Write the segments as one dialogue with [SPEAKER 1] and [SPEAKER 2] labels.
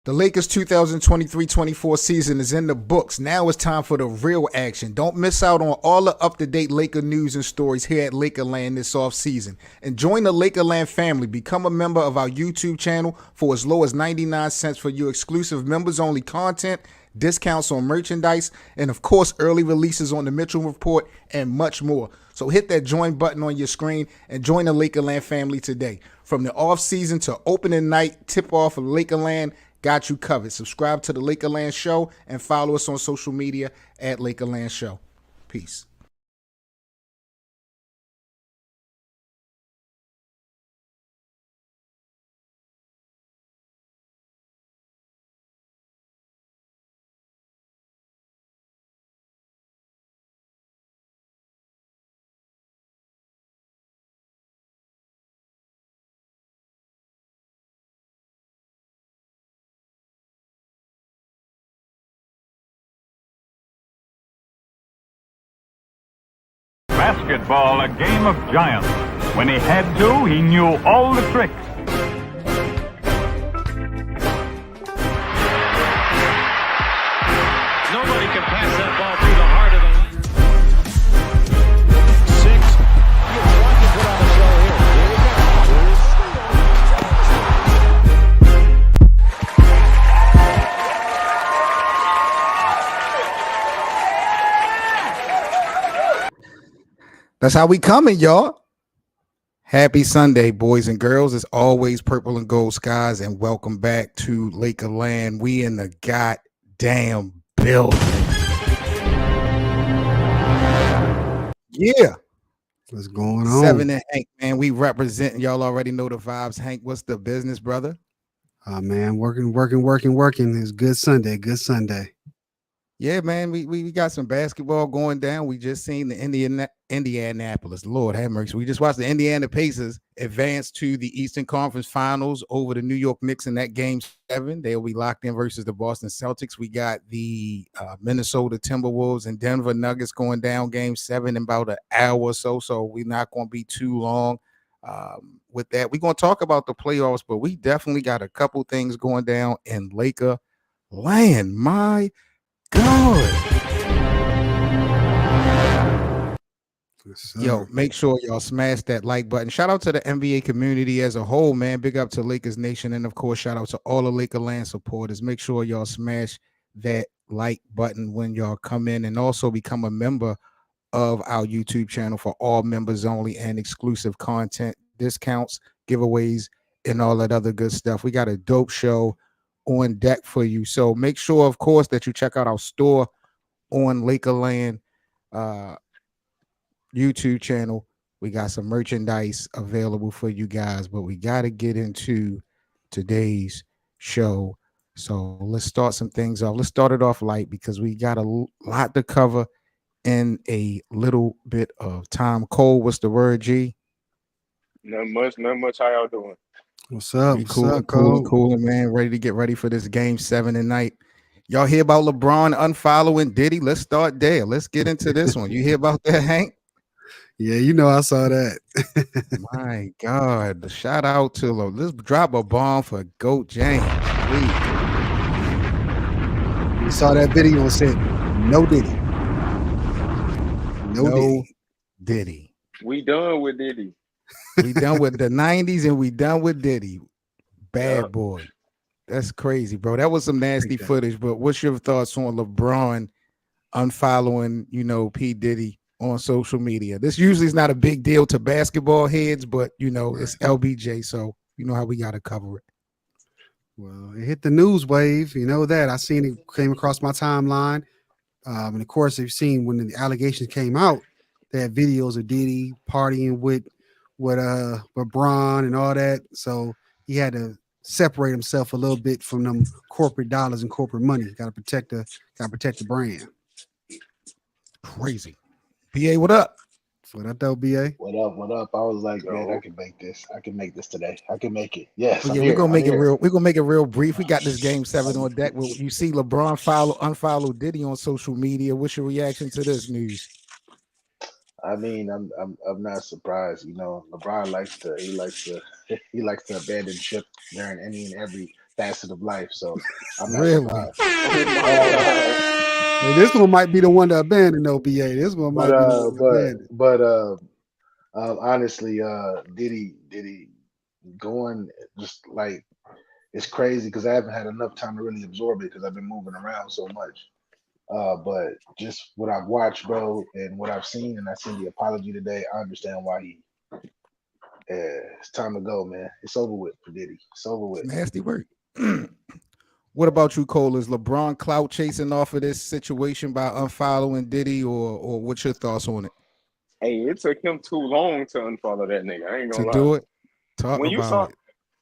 [SPEAKER 1] The Lakers 2023-24 season is in the books. Now it's time for the real action. Don't miss out on all the up-to-date Laker news and stories here at Lakerland this offseason. And join the Lakerland family. Become a member of our YouTube channel for as low as 99 cents for your exclusive members-only content, discounts on merchandise, and of course, early releases on the Mitchell Report and much more. So hit that join button on your screen and join the Lakerland family today. From the offseason to opening night, tip-off of Lakerland, got you covered. Subscribe to the Lakerland Show and follow us on social media at Lakerland Show. Peace.
[SPEAKER 2] Basketball, a game of giants. When he had to, he knew all the tricks.
[SPEAKER 3] Nobody can pass that ball through the heart of the line. 6. You want to put on a show here. Here you
[SPEAKER 1] That's how we coming, y'all. Happy Sunday, boys and girls. It's always purple and gold skies, and welcome back to Lakerland. We in the goddamn building. Yeah.
[SPEAKER 4] What's going on?
[SPEAKER 1] 7 and Hank, man. We representing. Y'all already know the vibes. Hank, what's the business, brother?
[SPEAKER 4] Man, working. It's good Sunday. Good Sunday.
[SPEAKER 1] Yeah, man, we got some basketball going down. We just seen the Indianapolis. Lord have mercy. We just watched the Indiana Pacers advance to the Eastern Conference Finals over the New York Knicks in that game 7. They'll be locked in versus the Boston Celtics. We got the Minnesota Timberwolves and Denver Nuggets going down game 7 in about an hour or so. So we're not going to be too long with that. We're going to talk about the playoffs, but we definitely got a couple things going down in Laker land. My God. Yo, make sure y'all smash that like button. Shout out to the NBA community as a whole, man. Big up to Lakers Nation. And of course, shout out to all the Lakerland supporters. Make sure y'all smash that like button when y'all come in, and also become a member of our YouTube channel for all members only and exclusive content, discounts, giveaways, and all that other good stuff. We got a dope show on deck for you. So make sure, of course, that you check out our store on Lakerland YouTube channel. We got some merchandise available for you guys, but we got to get into today's show. So let's start some things off. Let's start it off light because we got a lot to cover in a little bit of time. Cole, what's the word, G?
[SPEAKER 5] Not much. How y'all doing?
[SPEAKER 4] What's up?
[SPEAKER 1] Cool, man. Ready to get ready for this game 7 tonight. Y'all hear about LeBron unfollowing Diddy? Let's start there. Let's get into this one. You hear about that, Hank?
[SPEAKER 4] Yeah, you know I saw that.
[SPEAKER 1] My God. Shout out to let's drop a bomb for Goat James. Please.
[SPEAKER 4] You saw that video and said, no Diddy.
[SPEAKER 1] No Diddy.
[SPEAKER 5] We done with Diddy.
[SPEAKER 1] We done with the 90s and we done with Diddy. Bad boy. That's crazy, bro. That was some nasty footage, but what's your thoughts on LeBron unfollowing, P. Diddy on social media? This usually is not a big deal to basketball heads, but, it's LBJ, so you know how we got to cover it.
[SPEAKER 4] Well, it hit the news wave. You know that. I seen it came across my timeline. And, of course, you've seen when the allegations came out, they had videos of Diddy partying with LeBron and all that. So he had to separate himself a little bit from them corporate dollars and corporate money. Got to protect the brand.
[SPEAKER 1] Crazy. BA, what up?
[SPEAKER 4] What up, though, BA?
[SPEAKER 6] What up? I was like, man, I can make this. I can make this today. I can make it. Yes.
[SPEAKER 1] Well, yeah, we're gonna make it real. We're gonna make it real brief. We got this game 7 on deck. You see LeBron unfollow Diddy on social media. What's your reaction to this news?
[SPEAKER 6] I mean, I'm not surprised. You know, LeBron he likes to abandon ship during any and every facet of life. So I'm not
[SPEAKER 4] Really?
[SPEAKER 6] surprised.
[SPEAKER 5] Oh my
[SPEAKER 6] Uh,
[SPEAKER 5] God.
[SPEAKER 4] Hey, this one might be the one to abandon, OBA. This one
[SPEAKER 6] but
[SPEAKER 4] might be the
[SPEAKER 6] uh,
[SPEAKER 4] one to
[SPEAKER 6] but
[SPEAKER 4] abandon.
[SPEAKER 6] but honestly, Diddy going just like it's crazy because I haven't had enough time to really absorb it because I've been moving around so much. But just what I've watched, bro, and what I've seen, and I seen the apology today, I understand why he. It's time to go, man. It's over with for Diddy. It's over
[SPEAKER 1] It's
[SPEAKER 6] with.
[SPEAKER 1] nasty work. What about you, Cole? Is LeBron clout chasing off of this situation by unfollowing Diddy, or what's your thoughts on it?
[SPEAKER 5] Hey, it took him too long to unfollow that nigga. I ain't
[SPEAKER 1] To
[SPEAKER 5] gonna lie.
[SPEAKER 1] do it, talk
[SPEAKER 5] When you
[SPEAKER 1] about
[SPEAKER 5] saw
[SPEAKER 1] it.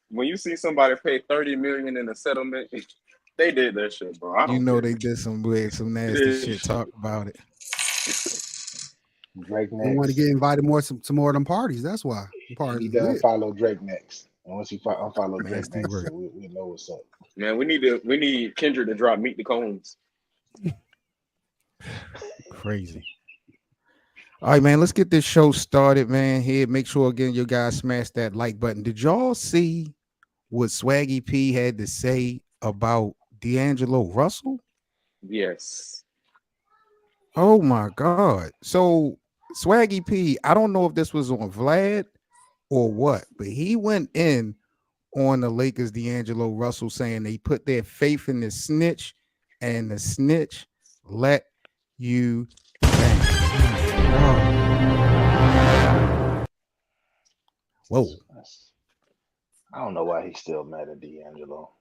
[SPEAKER 5] when you see somebody pay 30 million in a settlement, they did that shit, bro. I
[SPEAKER 1] You
[SPEAKER 5] don't
[SPEAKER 1] know
[SPEAKER 5] care.
[SPEAKER 1] they did some weird, some nasty
[SPEAKER 5] This
[SPEAKER 1] shit.
[SPEAKER 5] shit.
[SPEAKER 1] Talk about it.
[SPEAKER 6] Drake
[SPEAKER 4] They want to
[SPEAKER 6] next.
[SPEAKER 4] get invited more some more of them parties. That's why. Them
[SPEAKER 6] He
[SPEAKER 4] parties
[SPEAKER 6] need
[SPEAKER 4] is
[SPEAKER 6] to
[SPEAKER 4] lit.
[SPEAKER 6] unfollow Drake next. And once he unfollow Drake
[SPEAKER 1] Nasty
[SPEAKER 6] next,
[SPEAKER 1] work.
[SPEAKER 6] we know what's up.
[SPEAKER 5] Man, we need Kendrick to drop Meet the Cones.
[SPEAKER 1] Crazy. All right, man. Let's get this show started, man. Here, make sure again you guys smash that like button. Did y'all see what Swaggy P had to say about DAngelo Russell?
[SPEAKER 5] Yes.
[SPEAKER 1] Oh my God. So Swaggy P, I don't know if this was on Vlad or what, but he went in on the Lakers DAngelo Russell saying they put their faith in the snitch and the snitch let you down. Whoa.
[SPEAKER 6] I don't know why he's still mad at D'Angelo.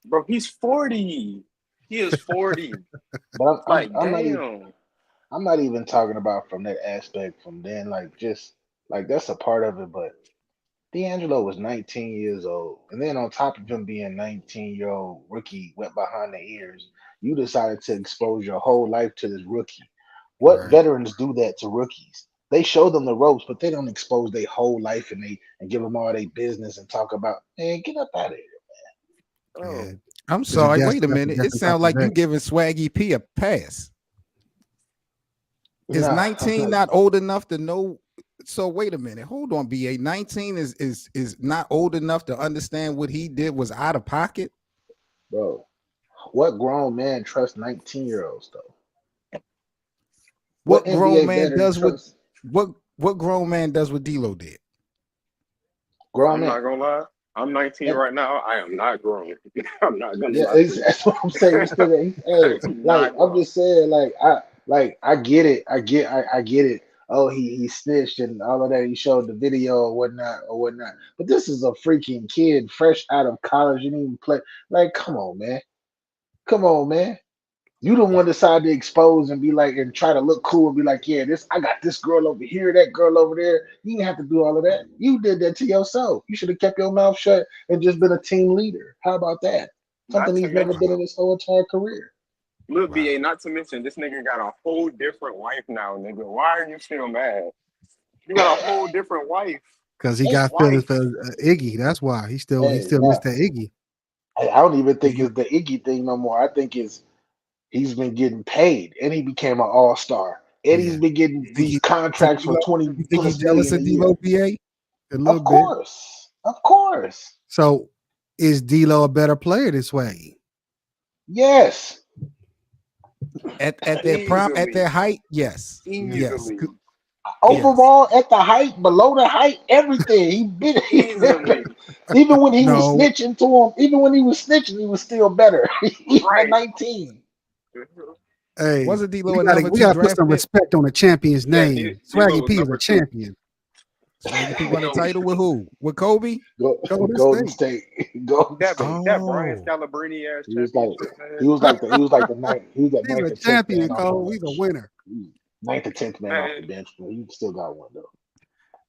[SPEAKER 5] Bro, he's 40. He is 40.
[SPEAKER 6] But
[SPEAKER 5] Like,
[SPEAKER 6] I'm not even
[SPEAKER 5] damn.
[SPEAKER 6] I'm not even talking about from that aspect from then, like just like that's a part of it, but D'Angelo was 19 years old. And then on top of him being 19-year-old rookie wet behind the ears, you decided to expose your whole life to this rookie. What
[SPEAKER 1] Right.
[SPEAKER 6] veterans do that to rookies? They show them the ropes, but they don't expose their whole life and give them all their business and talk about, man, get up out of here.
[SPEAKER 4] Yeah.
[SPEAKER 5] Oh.
[SPEAKER 1] I'm
[SPEAKER 4] Because he
[SPEAKER 1] sorry. Wait a
[SPEAKER 4] that's
[SPEAKER 1] minute. It
[SPEAKER 4] definitely got
[SPEAKER 1] sounds
[SPEAKER 4] the
[SPEAKER 1] like you
[SPEAKER 4] vet.
[SPEAKER 1] giving Swaggy P a pass. Is
[SPEAKER 6] Nah, I'm
[SPEAKER 1] 19
[SPEAKER 6] not.
[SPEAKER 1] not old enough to know? So wait a minute. Hold on, BA. 19 is not old enough to understand what he did was out of pocket.
[SPEAKER 6] Bro, what grown man trusts 19-year-olds though? What
[SPEAKER 1] What grown
[SPEAKER 6] NBA
[SPEAKER 1] man
[SPEAKER 6] veteran
[SPEAKER 1] does
[SPEAKER 6] trusts
[SPEAKER 1] what grown man does what D'Lo did?
[SPEAKER 6] grown
[SPEAKER 5] I'm
[SPEAKER 6] men?
[SPEAKER 5] not gonna lie. I'm 19
[SPEAKER 6] And
[SPEAKER 5] right now. I am not grown. I'm not gonna
[SPEAKER 6] yeah,
[SPEAKER 5] lie to you.
[SPEAKER 6] that's what I'm saying. You still got, hey,
[SPEAKER 5] I'm
[SPEAKER 6] like
[SPEAKER 5] not
[SPEAKER 6] I'm
[SPEAKER 5] grown.
[SPEAKER 6] just saying, I get it. I get it. Oh, he snitched and all of that. He showed the video or whatnot or whatnot. But this is a freaking kid fresh out of college. You didn't even play. Like, come on, man. Come on, man. You the one decide to expose and be like and try to look cool and be like, yeah, this I got this girl over here, that girl over there. You didn't have to do all of that. You did that to yourself. You should have kept your mouth shut and just been a team leader. How about that?
[SPEAKER 5] Not
[SPEAKER 6] Something
[SPEAKER 5] to
[SPEAKER 6] he's never been
[SPEAKER 5] mention,
[SPEAKER 6] in his whole entire career.
[SPEAKER 5] look,
[SPEAKER 1] Wow.
[SPEAKER 5] BA, not to mention, this nigga got a whole different wife now, nigga. Why are you still mad? You got a whole different wife.
[SPEAKER 4] Because he
[SPEAKER 6] Hey,
[SPEAKER 4] got feelings
[SPEAKER 5] Wife.
[SPEAKER 4] for Iggy. That's why he
[SPEAKER 6] hey,
[SPEAKER 4] still
[SPEAKER 6] nah,
[SPEAKER 4] missed that Iggy.
[SPEAKER 6] I don't even
[SPEAKER 1] Do
[SPEAKER 6] think
[SPEAKER 1] you
[SPEAKER 6] it's the Iggy thing no more. I think it's he's been getting paid and he became an all-star. And he's
[SPEAKER 1] yeah.
[SPEAKER 6] been getting
[SPEAKER 1] You think
[SPEAKER 6] these
[SPEAKER 1] he jealous of
[SPEAKER 6] contracts for
[SPEAKER 1] D'Lo?
[SPEAKER 6] 20
[SPEAKER 1] You think he
[SPEAKER 6] plus
[SPEAKER 1] jealous
[SPEAKER 6] million a
[SPEAKER 1] of D'Lo,
[SPEAKER 6] year.
[SPEAKER 1] BA?
[SPEAKER 4] A little
[SPEAKER 6] Of
[SPEAKER 4] bit.
[SPEAKER 6] course. Of course.
[SPEAKER 4] So is D'Lo a better player than Swaggy?
[SPEAKER 6] Yes.
[SPEAKER 1] At their prime, at
[SPEAKER 5] Easily.
[SPEAKER 1] their height, yes.
[SPEAKER 4] Yeah.
[SPEAKER 1] Yes.
[SPEAKER 5] Easily.
[SPEAKER 1] Yes.
[SPEAKER 6] Overall, at the height, below the height, everything. He been
[SPEAKER 5] Easily.
[SPEAKER 6] even when he was
[SPEAKER 4] No.
[SPEAKER 6] snitching to him, even when he was snitching, he was still better. Even at
[SPEAKER 5] Right.
[SPEAKER 6] 19.
[SPEAKER 4] Hey,
[SPEAKER 1] Wasn't D'Lo a number
[SPEAKER 4] we
[SPEAKER 1] two
[SPEAKER 4] gotta put
[SPEAKER 1] draft
[SPEAKER 4] some
[SPEAKER 1] pick?
[SPEAKER 4] respect on the champion's
[SPEAKER 5] Yeah,
[SPEAKER 4] name.
[SPEAKER 5] D'Lo
[SPEAKER 4] Swaggy
[SPEAKER 5] was
[SPEAKER 4] P is a
[SPEAKER 5] number two.
[SPEAKER 4] champion.
[SPEAKER 1] Swaggy P won a
[SPEAKER 5] Yo,
[SPEAKER 1] title with who? With Kobe?
[SPEAKER 4] Golden
[SPEAKER 6] Golden
[SPEAKER 4] State.
[SPEAKER 6] State. Golden State.
[SPEAKER 5] that Brian
[SPEAKER 1] Oh,
[SPEAKER 5] Scalabrine ass
[SPEAKER 6] He was like
[SPEAKER 5] championship, man.
[SPEAKER 6] he was like the
[SPEAKER 4] He's
[SPEAKER 6] ninth
[SPEAKER 4] a
[SPEAKER 6] or tenth man
[SPEAKER 4] champion,
[SPEAKER 6] off the
[SPEAKER 4] Cole. He's a
[SPEAKER 6] bench.
[SPEAKER 4] winner.
[SPEAKER 6] He was ninth or tenth man off the
[SPEAKER 5] Man,
[SPEAKER 6] bench, but he still got one though.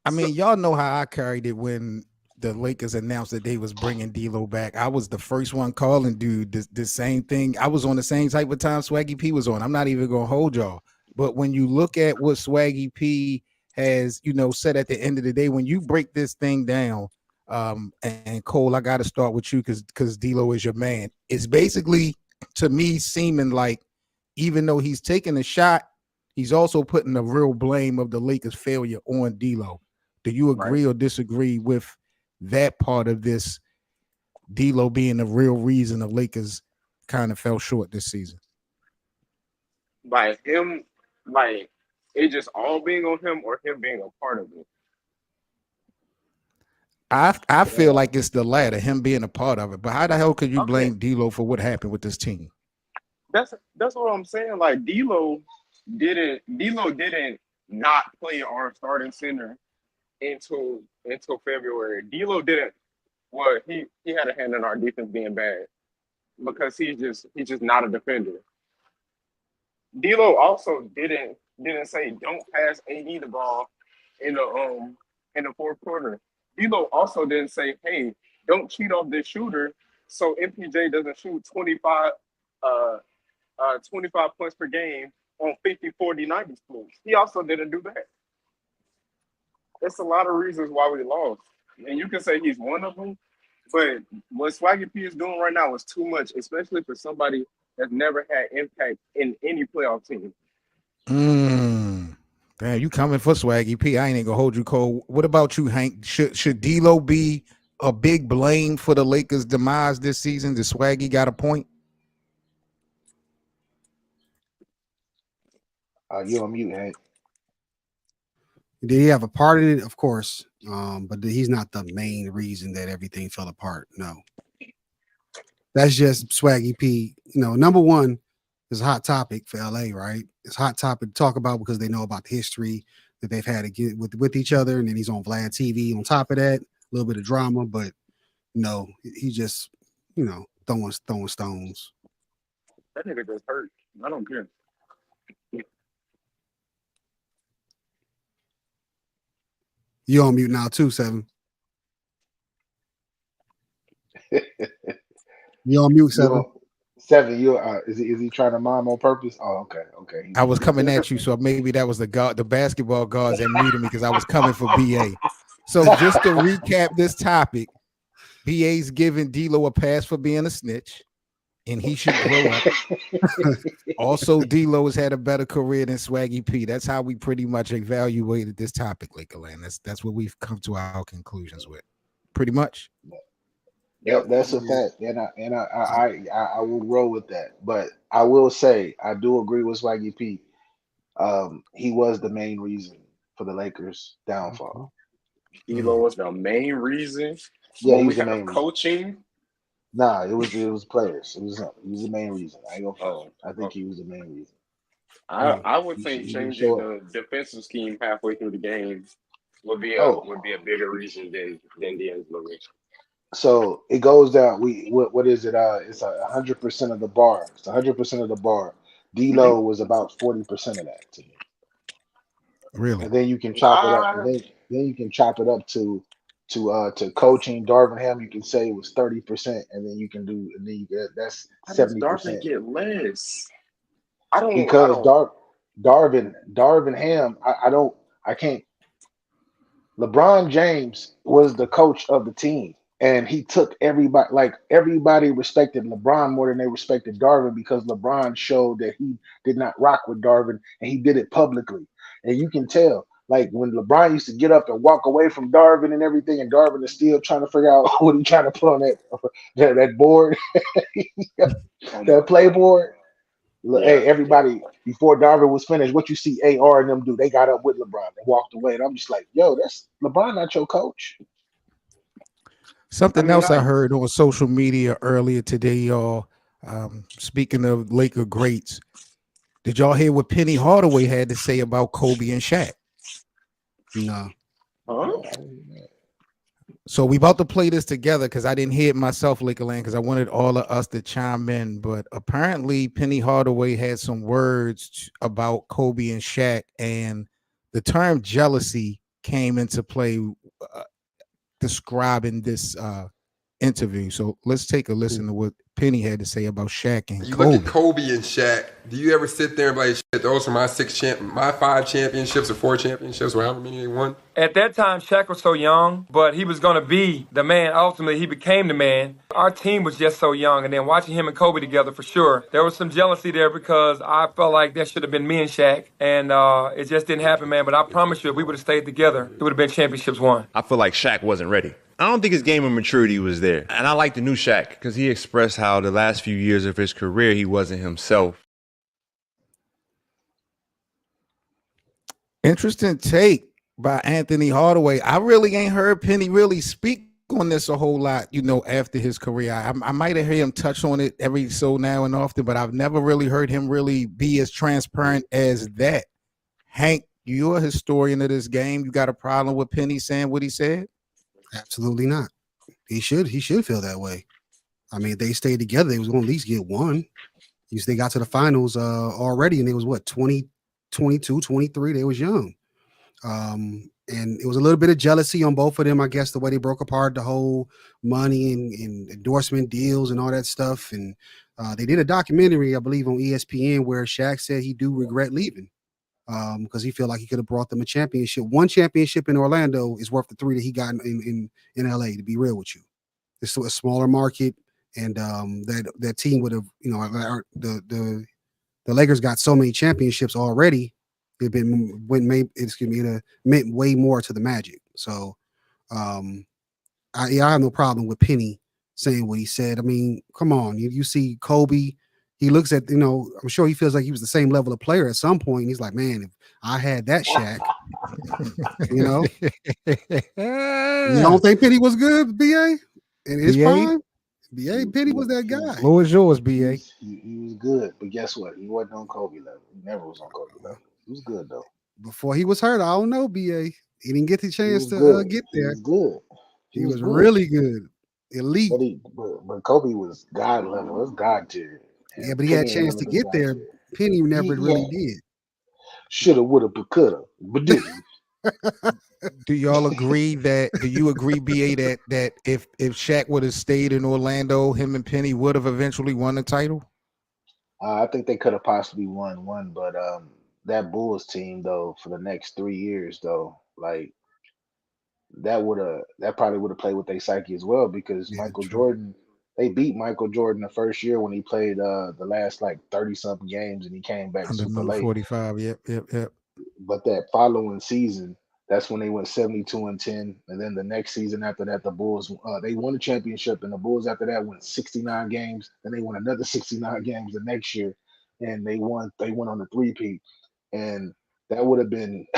[SPEAKER 1] I
[SPEAKER 5] so,
[SPEAKER 1] mean, y'all know how I carried it when the Lakers announced that they was bringing D'Lo back. I was the first one calling, dude, the same thing. I was on the same type of time Swaggy P was on. I'm not even gonna hold y'all. But when you look at what Swaggy P has, said at the end of the day, when you break this thing down, and Cole, I got to start with you because D'Lo is your man. It's basically to me seeming like even though he's taking a shot, he's also putting the real blame of the Lakers' failure on D'Lo. Do you agree or disagree with that part of this? D'Lo being the real reason the Lakers kind of fell short this season.
[SPEAKER 5] Like him, like it just all being on him or him being a part of it.
[SPEAKER 1] I feel like it's the latter, him being a part of it. But how the hell could you
[SPEAKER 5] Okay.
[SPEAKER 1] blame D'Lo for what happened with this team?
[SPEAKER 5] That's what I'm saying. Like D'Lo didn't not play our starting center until February. D'Lo didn't. Well, he had a hand in our defense being bad because he's just not a defender. D'Lo also didn't say don't pass AD the ball in the fourth quarter. D'Lo also didn't say, hey, don't cheat off this shooter so MPJ doesn't shoot 25 points per game on 50, 40, 90 splits. He also didn't do that. There's a lot of reasons why we lost. And you can say he's one of them, but what Swaggy P is doing right now is too much, especially for somebody that's never had impact in any playoff team.
[SPEAKER 1] Damn, you coming for Swaggy P. I ain't gonna hold you cold. What about you, Hank? Should D'Lo be a big blame for the Lakers' demise this season? Did Swaggy got a point?
[SPEAKER 6] You on mute, Hank.
[SPEAKER 4] Did he have a part in it? Of course. But he's not the main reason that everything fell apart. No. That's just Swaggy P. You know, number one is a hot topic for LA, right? It's a hot topic to talk about because they know about the history that they've had to get with each other. And then he's on Vlad TV on top of that, a little bit of drama, but no, he just, you know, throwing stones.
[SPEAKER 5] That nigga just hurt. I don't care.
[SPEAKER 4] You on mute now too, Seven. You on mute, Seven.
[SPEAKER 6] Seven, is he trying to mime on purpose? Oh, okay.
[SPEAKER 1] I was coming at you, so maybe that was the basketball guards that muted me because I was coming for BA. So just to recap this topic, BA's giving D'Lo a pass for being a snitch, and he should grow up. Also, D'Lo has had a better career than Swaggy P. That's how we pretty much evaluated this topic, Lakerland. That's what we've come to our conclusions with, pretty much.
[SPEAKER 6] Yep, that's a fact, and I will roll with that. But I will say I do agree with Swaggy P. He was the main reason for the Lakers' downfall.
[SPEAKER 5] D'Lo was the main reason.
[SPEAKER 6] Yeah,
[SPEAKER 5] when
[SPEAKER 6] he
[SPEAKER 5] we
[SPEAKER 6] was the
[SPEAKER 5] have
[SPEAKER 6] main
[SPEAKER 5] coaching.
[SPEAKER 6] Reason. Nah, it was players. It was him. He was the main reason. I ain't gonna front. I think he was the main reason.
[SPEAKER 5] I would think changing the defensive scheme halfway through the game would be a bigger reason than DAngelo.
[SPEAKER 6] So it goes down. What is it? It's 100% of the bar. It's 100% of the bar. D'Lo was about 40% of that to me.
[SPEAKER 1] Really?
[SPEAKER 6] And then you can chop it up. And then you can chop it up to coaching Darvin Ham. You can say it was 30%, and then you can do. And then that's 70%.
[SPEAKER 5] Darvin get less?
[SPEAKER 6] Because Darvin Ham. I can't. LeBron James was the coach of the team. And he took everybody, like everybody respected LeBron more than they respected Darvin because LeBron showed that he did not rock with Darvin and he did it publicly. And you can tell, like when LeBron used to get up and walk away from Darvin and everything, and Darvin is still trying to figure out what he's trying to put on that board, that playboard. Yeah. Hey, everybody, before Darvin was finished, what you see AR and them do, they got up with LeBron and walked away. And I'm just like, yo, that's LeBron, not your coach.
[SPEAKER 1] Something else I heard on social media earlier today, y'all. Speaking of Laker greats, did y'all hear what Penny Hardaway had to say about Kobe and Shaq?
[SPEAKER 4] No.
[SPEAKER 5] Huh?
[SPEAKER 1] So we about to play this together because I didn't hear it myself, Lakerland, because I wanted all of us to chime in. But apparently Penny Hardaway had some words about Kobe and Shaq, and the term jealousy came into play describing this interview. So let's take a listen to what Penny had to say about Shaq and
[SPEAKER 7] You
[SPEAKER 1] Kobe.
[SPEAKER 7] look at Kobe and Shaq. Do you ever sit there and be like, shit, those are my 5 championships or 4 championships, or however many they won?
[SPEAKER 8] At that time, Shaq was so young, but he was going to be the man. Ultimately, he became the man. Our team was just so young, and then watching him and Kobe together, for sure, there was some jealousy there because I felt like that should have been me and Shaq, and it just didn't happen, man. But I promise you, if we would have stayed together, it would have been championships won.
[SPEAKER 9] I feel like Shaq wasn't ready. I don't think his game of maturity was there. And I like the new Shaq because he expressed how the last few years of his career, he wasn't himself.
[SPEAKER 1] Interesting take by Anthony Hardaway. I really ain't heard Penny really speak on this a whole lot, after his career. I might have heard him touch on it every so now and often, but I've never really heard him really be as transparent as that. Hank, you're a historian of this game. You got a problem with Penny saying what he said?
[SPEAKER 4] Absolutely not. He should feel that way. I mean, if they stayed together, they was going to at least get one. They got to the finals already, and it was 20, 22, 23. They was young. And it was a little bit of jealousy on both of them, I guess, the way they broke apart the whole money and endorsement deals and all that stuff. And they did a documentary, I believe, on ESPN where Shaq said he do regret leaving because he felt like he could have brought them a championship. One championship in Orlando is worth the 3 that he got in LA, to be real with you. It's a smaller market, and that team would have, the Lakers got so many championships already. It meant way more to the Magic. So I have no problem with Penny saying what he said. I mean, come on, you see Kobe, he looks at, I'm sure he feels like he was the same level of player at some point. And he's like, man, if I had that Shaq, You don't think Penny was good, BA? In his prime? BA, Penny was that guy.
[SPEAKER 1] What was yours, BA?
[SPEAKER 6] He was good, but guess what? He wasn't on Kobe level. He never was on Kobe level. He was good though.
[SPEAKER 4] Before he was hurt, I don't know, BA. He didn't get the chance to get there.
[SPEAKER 6] He was good.
[SPEAKER 4] He was really good. Elite.
[SPEAKER 6] But Kobe was God level. It was God tier.
[SPEAKER 4] Yeah, but he had a chance to get there. Penny never really did.
[SPEAKER 6] Shoulda, woulda, but coulda, but didn't.
[SPEAKER 1] Do y'all agree that? Do you agree, BA, that if Shaq would have stayed in Orlando, him and Penny would have eventually won the title?
[SPEAKER 6] I think they could have possibly won one, but that Bulls team though for the next 3 years though, like that probably would have played with their psyche as well because Michael Jordan. They beat Michael Jordan the first year when he played the last like 30-something games and he came back super late.
[SPEAKER 1] 45, yep.
[SPEAKER 6] But that following season, that's when they went 72-10. And then the next season after that, the Bulls, they won the championship. And the Bulls after that went 69 games. Then they won another 69 games the next year. And they went on the three-peat. And that would have been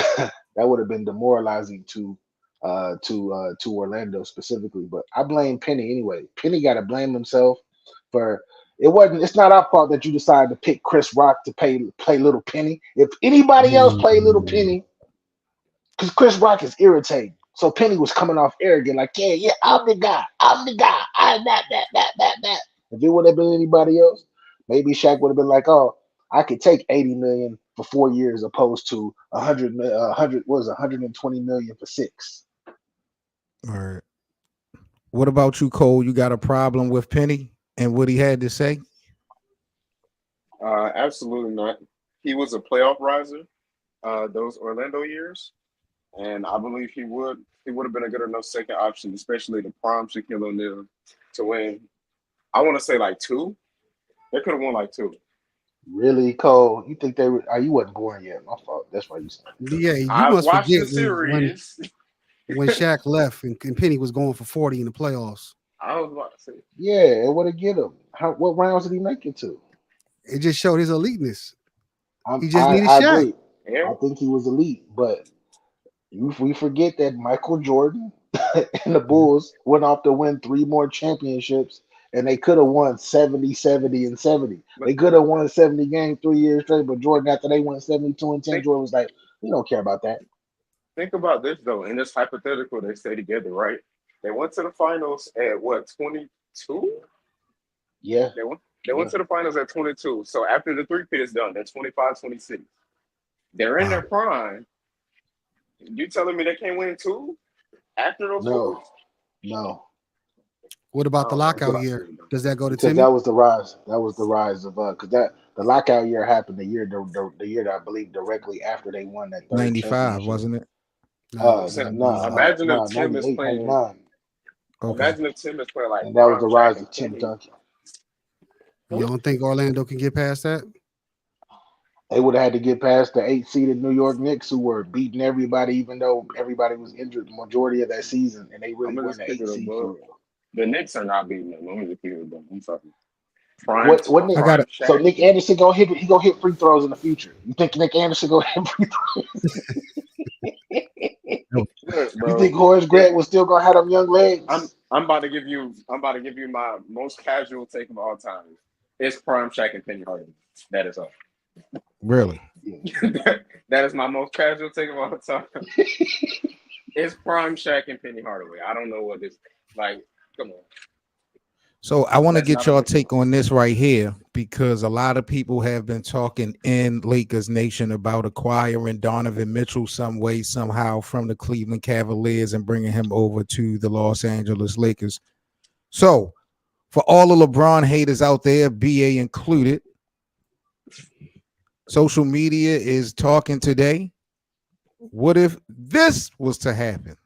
[SPEAKER 6] demoralizing to Orlando specifically. But I blame Penny anyway. Penny got to blame himself for it's not our fault that you decided to pick Chris Rock to play Little Penny. If anybody else played Little Penny, because Chris Rock is irritating. So Penny was coming off arrogant, like, yeah, I'm the guy. I'm that. If it would have been anybody else, maybe Shaq would have been like, oh, I could take $80 million for 4 years opposed to 120 million for 6.
[SPEAKER 1] All right. What about you, Cole? You got a problem with Penny and what he had to say?
[SPEAKER 5] Absolutely not. He was a playoff riser those Orlando years, and I believe he would have been a good enough second option, especially the prime Shaquille O'Neal, to win. I want to say like 2. They could have won like 2.
[SPEAKER 6] Really, Cole? You think they were? You wasn't born yet. My fault. That's why you said.
[SPEAKER 4] Yeah, you
[SPEAKER 5] I
[SPEAKER 4] must
[SPEAKER 5] watched
[SPEAKER 4] forget
[SPEAKER 5] the series.
[SPEAKER 4] when Shaq left and Penny was going for 40 in the playoffs.
[SPEAKER 5] I was about to say.
[SPEAKER 6] Yeah, it would have get him. What rounds did he make it to?
[SPEAKER 4] It just showed his eliteness. He just
[SPEAKER 6] I
[SPEAKER 4] needed Shaq.
[SPEAKER 6] agree. I think he was elite, but we forget that Michael Jordan and the Bulls went off to win 3 more championships, and they could have won 70, 70, and 70. They could have won 70 games 3 years straight, but Jordan, after they won 72-10, Jordan was like, we don't care about that.
[SPEAKER 5] Think about this, though. In this hypothetical, they stay together, right? They went to the finals at, 22?
[SPEAKER 6] Yeah.
[SPEAKER 5] They went to the finals at 22. So after the three-peat is done, they're 25, 26. They're in their prime. You telling me they can't win 2 after those?
[SPEAKER 6] No.
[SPEAKER 4] What about the lockout
[SPEAKER 5] But
[SPEAKER 4] year? Does that go to
[SPEAKER 6] because
[SPEAKER 4] Timmy?
[SPEAKER 6] that was the rise. That was the rise of because that the lockout year happened the year that I believe directly after they won that third
[SPEAKER 1] 95,
[SPEAKER 6] championship.
[SPEAKER 1] wasn't it?
[SPEAKER 4] No,
[SPEAKER 5] imagine if Tim is
[SPEAKER 6] 98,
[SPEAKER 5] playing.
[SPEAKER 6] 99.
[SPEAKER 1] Okay.
[SPEAKER 5] Imagine if Tim is playing like
[SPEAKER 6] And that was
[SPEAKER 5] Prime
[SPEAKER 6] the
[SPEAKER 5] Shaq
[SPEAKER 6] rise
[SPEAKER 5] and
[SPEAKER 6] of Tim
[SPEAKER 5] Penny.
[SPEAKER 6] Duncan.
[SPEAKER 4] You don't think Orlando can get past that?
[SPEAKER 6] They would have had to get past the 8 seeded New York Knicks, who were beating everybody, even though everybody was injured the majority of that season, and they really
[SPEAKER 5] I'm gonna
[SPEAKER 6] won
[SPEAKER 5] just
[SPEAKER 6] the
[SPEAKER 5] pick it
[SPEAKER 6] 8 seed for
[SPEAKER 5] above.
[SPEAKER 6] real.
[SPEAKER 5] The Knicks are not beating them. Let me just pick it above. I'm sorry.
[SPEAKER 6] What Nick?
[SPEAKER 1] I got
[SPEAKER 5] Prime
[SPEAKER 1] it.
[SPEAKER 6] So
[SPEAKER 5] Shaq.
[SPEAKER 6] Nick Anderson gonna hit? He gonna hit free throws in the future? You think Nick Anderson gonna hit free throws?
[SPEAKER 5] Look,
[SPEAKER 6] You
[SPEAKER 5] bro.
[SPEAKER 6] think Horace Grant was still gonna have them young legs?
[SPEAKER 5] I'm about to give you my most casual take of all time. It's Prime Shaq and Penny Hardaway. That is all.
[SPEAKER 1] Really?
[SPEAKER 5] That is my most casual take of all time. It's Prime Shaq and Penny Hardaway. I don't know what this like. Come on.
[SPEAKER 1] So I want to
[SPEAKER 5] That's
[SPEAKER 1] get
[SPEAKER 5] not a
[SPEAKER 1] y'all
[SPEAKER 5] good
[SPEAKER 1] take on this right here because a lot of people have been talking in Lakers Nation about acquiring Donovan Mitchell some way, somehow from the Cleveland Cavaliers and bringing him over to the Los Angeles Lakers. So for all the LeBron haters out there, BA included, social media is talking today. What if this was to happen?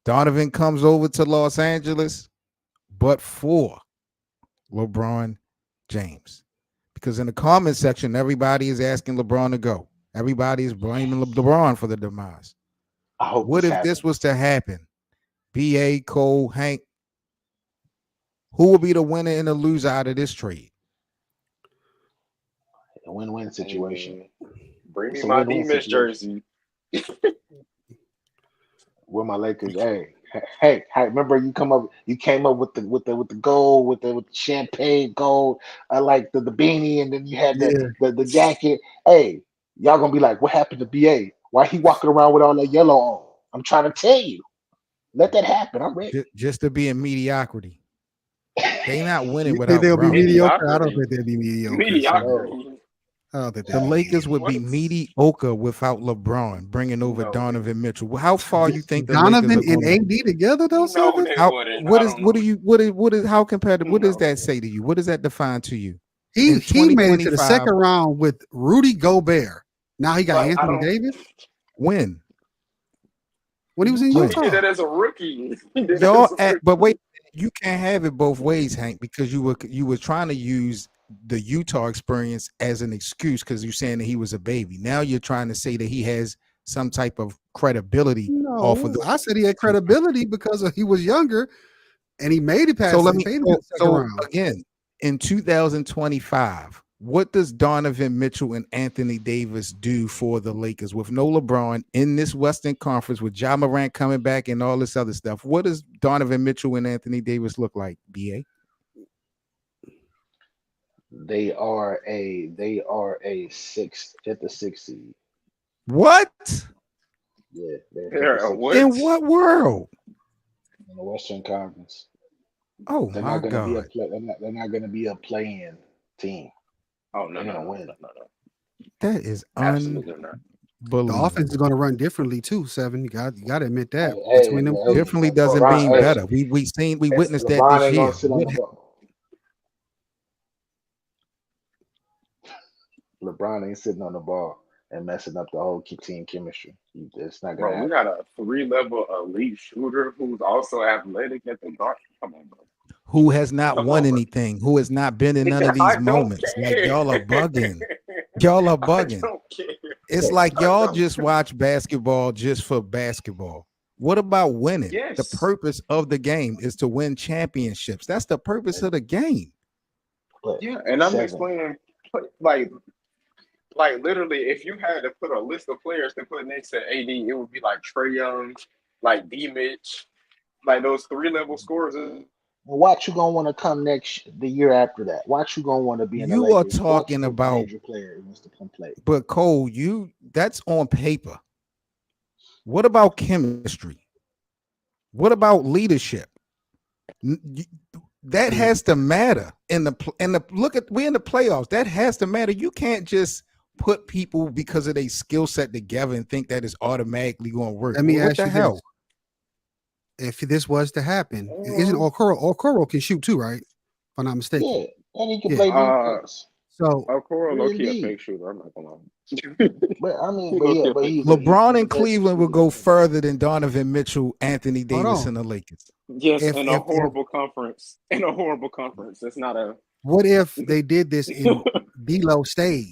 [SPEAKER 1] Donovan comes over to Los Angeles, but for LeBron James. Because in the comment section, everybody is asking LeBron to go. Everybody is blaming LeBron for the demise.
[SPEAKER 6] I hope
[SPEAKER 1] What
[SPEAKER 6] this
[SPEAKER 1] if
[SPEAKER 6] happens.
[SPEAKER 1] this was to happen? BA, Cole, Hank, who will be the winner and the loser out of this trade?
[SPEAKER 6] A win-win situation.
[SPEAKER 5] Bring me
[SPEAKER 6] It's a
[SPEAKER 5] my
[SPEAKER 6] win-win
[SPEAKER 5] D-Mitch
[SPEAKER 6] situation.
[SPEAKER 5] jersey.
[SPEAKER 6] Where my Lakers, hey, remember you came up with the gold, with the champagne gold, like the beanie, and then you had the jacket. Hey, y'all gonna be like, what happened to BA? Why he walking around with all that yellow on? I'm trying to tell you. Let that happen. I'm ready.
[SPEAKER 1] Just to be in mediocrity. They not winning
[SPEAKER 4] You think
[SPEAKER 1] without
[SPEAKER 4] they'll be
[SPEAKER 1] Bron.
[SPEAKER 4] mediocre? I don't think they'll be mediocre.
[SPEAKER 5] Mediocrity.
[SPEAKER 4] I don't think
[SPEAKER 1] The Lakers would be mediocre without LeBron bringing over Donovan Mitchell. How far you think the
[SPEAKER 4] Donovan
[SPEAKER 1] Lakers are
[SPEAKER 4] and
[SPEAKER 1] going?
[SPEAKER 4] AD together though?
[SPEAKER 5] No,
[SPEAKER 4] Seven?
[SPEAKER 5] they
[SPEAKER 1] How,
[SPEAKER 5] wouldn't.
[SPEAKER 1] what is how competitive? What does that say to you? What does that define to you?
[SPEAKER 4] He
[SPEAKER 1] In
[SPEAKER 4] made it to the
[SPEAKER 1] 2025,
[SPEAKER 4] second round with Rudy Gobert. Now he got
[SPEAKER 5] But I
[SPEAKER 4] Anthony
[SPEAKER 5] don't-
[SPEAKER 4] Davis
[SPEAKER 1] when
[SPEAKER 4] when he was in
[SPEAKER 1] When?
[SPEAKER 5] He
[SPEAKER 4] Utah.
[SPEAKER 5] did that as a rookie. He did that
[SPEAKER 1] y'all
[SPEAKER 5] as a rookie.
[SPEAKER 1] but wait, you can't have it both ways, Hank, because you were trying to use the Utah experience as an excuse because you're saying that he was a baby. Now you're trying to say that he has some type of credibility off of
[SPEAKER 4] No,
[SPEAKER 1] the.
[SPEAKER 4] I said he had credibility because he was younger and he made it past.
[SPEAKER 1] So let me.
[SPEAKER 4] he made it to the second round.
[SPEAKER 1] Again, in 2025, what does Donovan Mitchell and Anthony Davis do for the Lakers with no LeBron in this Western Conference with Ja Morant coming back and all this other stuff? What does Donovan Mitchell and Anthony Davis look like, BA?
[SPEAKER 6] They are a fifth or sixth seed.
[SPEAKER 1] What?
[SPEAKER 6] Yeah,
[SPEAKER 5] They're a what?
[SPEAKER 1] In what world?
[SPEAKER 6] in the Western Conference.
[SPEAKER 1] Oh
[SPEAKER 6] They're
[SPEAKER 1] my
[SPEAKER 6] not going to be a
[SPEAKER 1] God.
[SPEAKER 6] play. They're not going to be a play-in team.
[SPEAKER 5] Oh no,
[SPEAKER 6] They're
[SPEAKER 5] no,
[SPEAKER 6] going to
[SPEAKER 5] no,
[SPEAKER 6] win.
[SPEAKER 5] no, no, no.
[SPEAKER 1] That is
[SPEAKER 5] Absolutely not.
[SPEAKER 4] The
[SPEAKER 1] unbelievable.
[SPEAKER 4] offense is going to run differently too. Seven, you got to admit that
[SPEAKER 6] Hey,
[SPEAKER 4] between them
[SPEAKER 6] hey,
[SPEAKER 4] two.
[SPEAKER 1] Differently doesn't
[SPEAKER 6] LeBron,
[SPEAKER 1] mean
[SPEAKER 6] hey,
[SPEAKER 1] better. We witnessed that
[SPEAKER 6] LeBron
[SPEAKER 1] this
[SPEAKER 6] ain't
[SPEAKER 1] year.
[SPEAKER 6] going to sit on the ball. LeBron ain't sitting on the ball and messing up the whole team chemistry. It's not going to
[SPEAKER 5] Bro, we
[SPEAKER 6] happen.
[SPEAKER 5] got a 3-level elite shooter who's also athletic at the guard. Come on, bro.
[SPEAKER 1] Who has not
[SPEAKER 5] Come
[SPEAKER 1] won
[SPEAKER 5] on, bro.
[SPEAKER 1] anything, who has not been in none of these
[SPEAKER 5] I don't
[SPEAKER 1] moments. Like
[SPEAKER 5] care.
[SPEAKER 1] y'all are bugging. Y'all are
[SPEAKER 5] I
[SPEAKER 1] bugging.
[SPEAKER 5] don't care.
[SPEAKER 1] It's like
[SPEAKER 5] I
[SPEAKER 1] y'all
[SPEAKER 5] don't-
[SPEAKER 1] just watch basketball just for basketball. What about winning?
[SPEAKER 5] Yes.
[SPEAKER 1] The purpose of the game is to win championships. That's the purpose of the game.
[SPEAKER 6] But
[SPEAKER 5] Yeah, and I'm
[SPEAKER 6] seven,
[SPEAKER 5] explaining like literally, if you had to put a list of players to put next to AD, it would be like Trae Young, like D Mitch, like those 3-level scorers.
[SPEAKER 6] watch you gonna want to come the year after that. Watch you gonna want to be in the
[SPEAKER 1] You are
[SPEAKER 6] Lakers. Watch
[SPEAKER 1] talking
[SPEAKER 6] you a
[SPEAKER 1] about,
[SPEAKER 6] major player who wants to come play.
[SPEAKER 1] but Cole, that's on paper. What about chemistry? What about leadership? That has to matter in the look at we're in the playoffs. That has to matter. You can't just put people because of their skill set together and think that is automatically going to work.
[SPEAKER 4] Let me
[SPEAKER 1] What
[SPEAKER 4] ask
[SPEAKER 1] the
[SPEAKER 4] you
[SPEAKER 1] hell?
[SPEAKER 4] this. if this was to happen, isn't Okoro can shoot too, right? If I'm not mistaken.
[SPEAKER 6] Yeah, and he can
[SPEAKER 4] Yeah.
[SPEAKER 6] play defense.
[SPEAKER 4] So
[SPEAKER 5] Okoro
[SPEAKER 6] Yeah,
[SPEAKER 5] low-key a
[SPEAKER 6] indeed.
[SPEAKER 5] fake shooter. I'm not gonna lie.
[SPEAKER 6] But I mean,
[SPEAKER 5] He
[SPEAKER 6] but
[SPEAKER 5] low-key
[SPEAKER 6] yeah,
[SPEAKER 5] a
[SPEAKER 6] but
[SPEAKER 5] fake
[SPEAKER 6] he's
[SPEAKER 5] shooter.
[SPEAKER 1] LeBron
[SPEAKER 6] the
[SPEAKER 1] and
[SPEAKER 6] best
[SPEAKER 1] Cleveland will
[SPEAKER 6] shooter.
[SPEAKER 1] go further than Donovan Mitchell, Anthony
[SPEAKER 4] Hold
[SPEAKER 1] Davis,
[SPEAKER 4] on.
[SPEAKER 1] and the Lakers.
[SPEAKER 5] Yes,
[SPEAKER 4] If-
[SPEAKER 5] in a
[SPEAKER 4] if-
[SPEAKER 5] horrible conference. In a horrible conference. It's not a.
[SPEAKER 4] what if they did this and D'Lo stayed?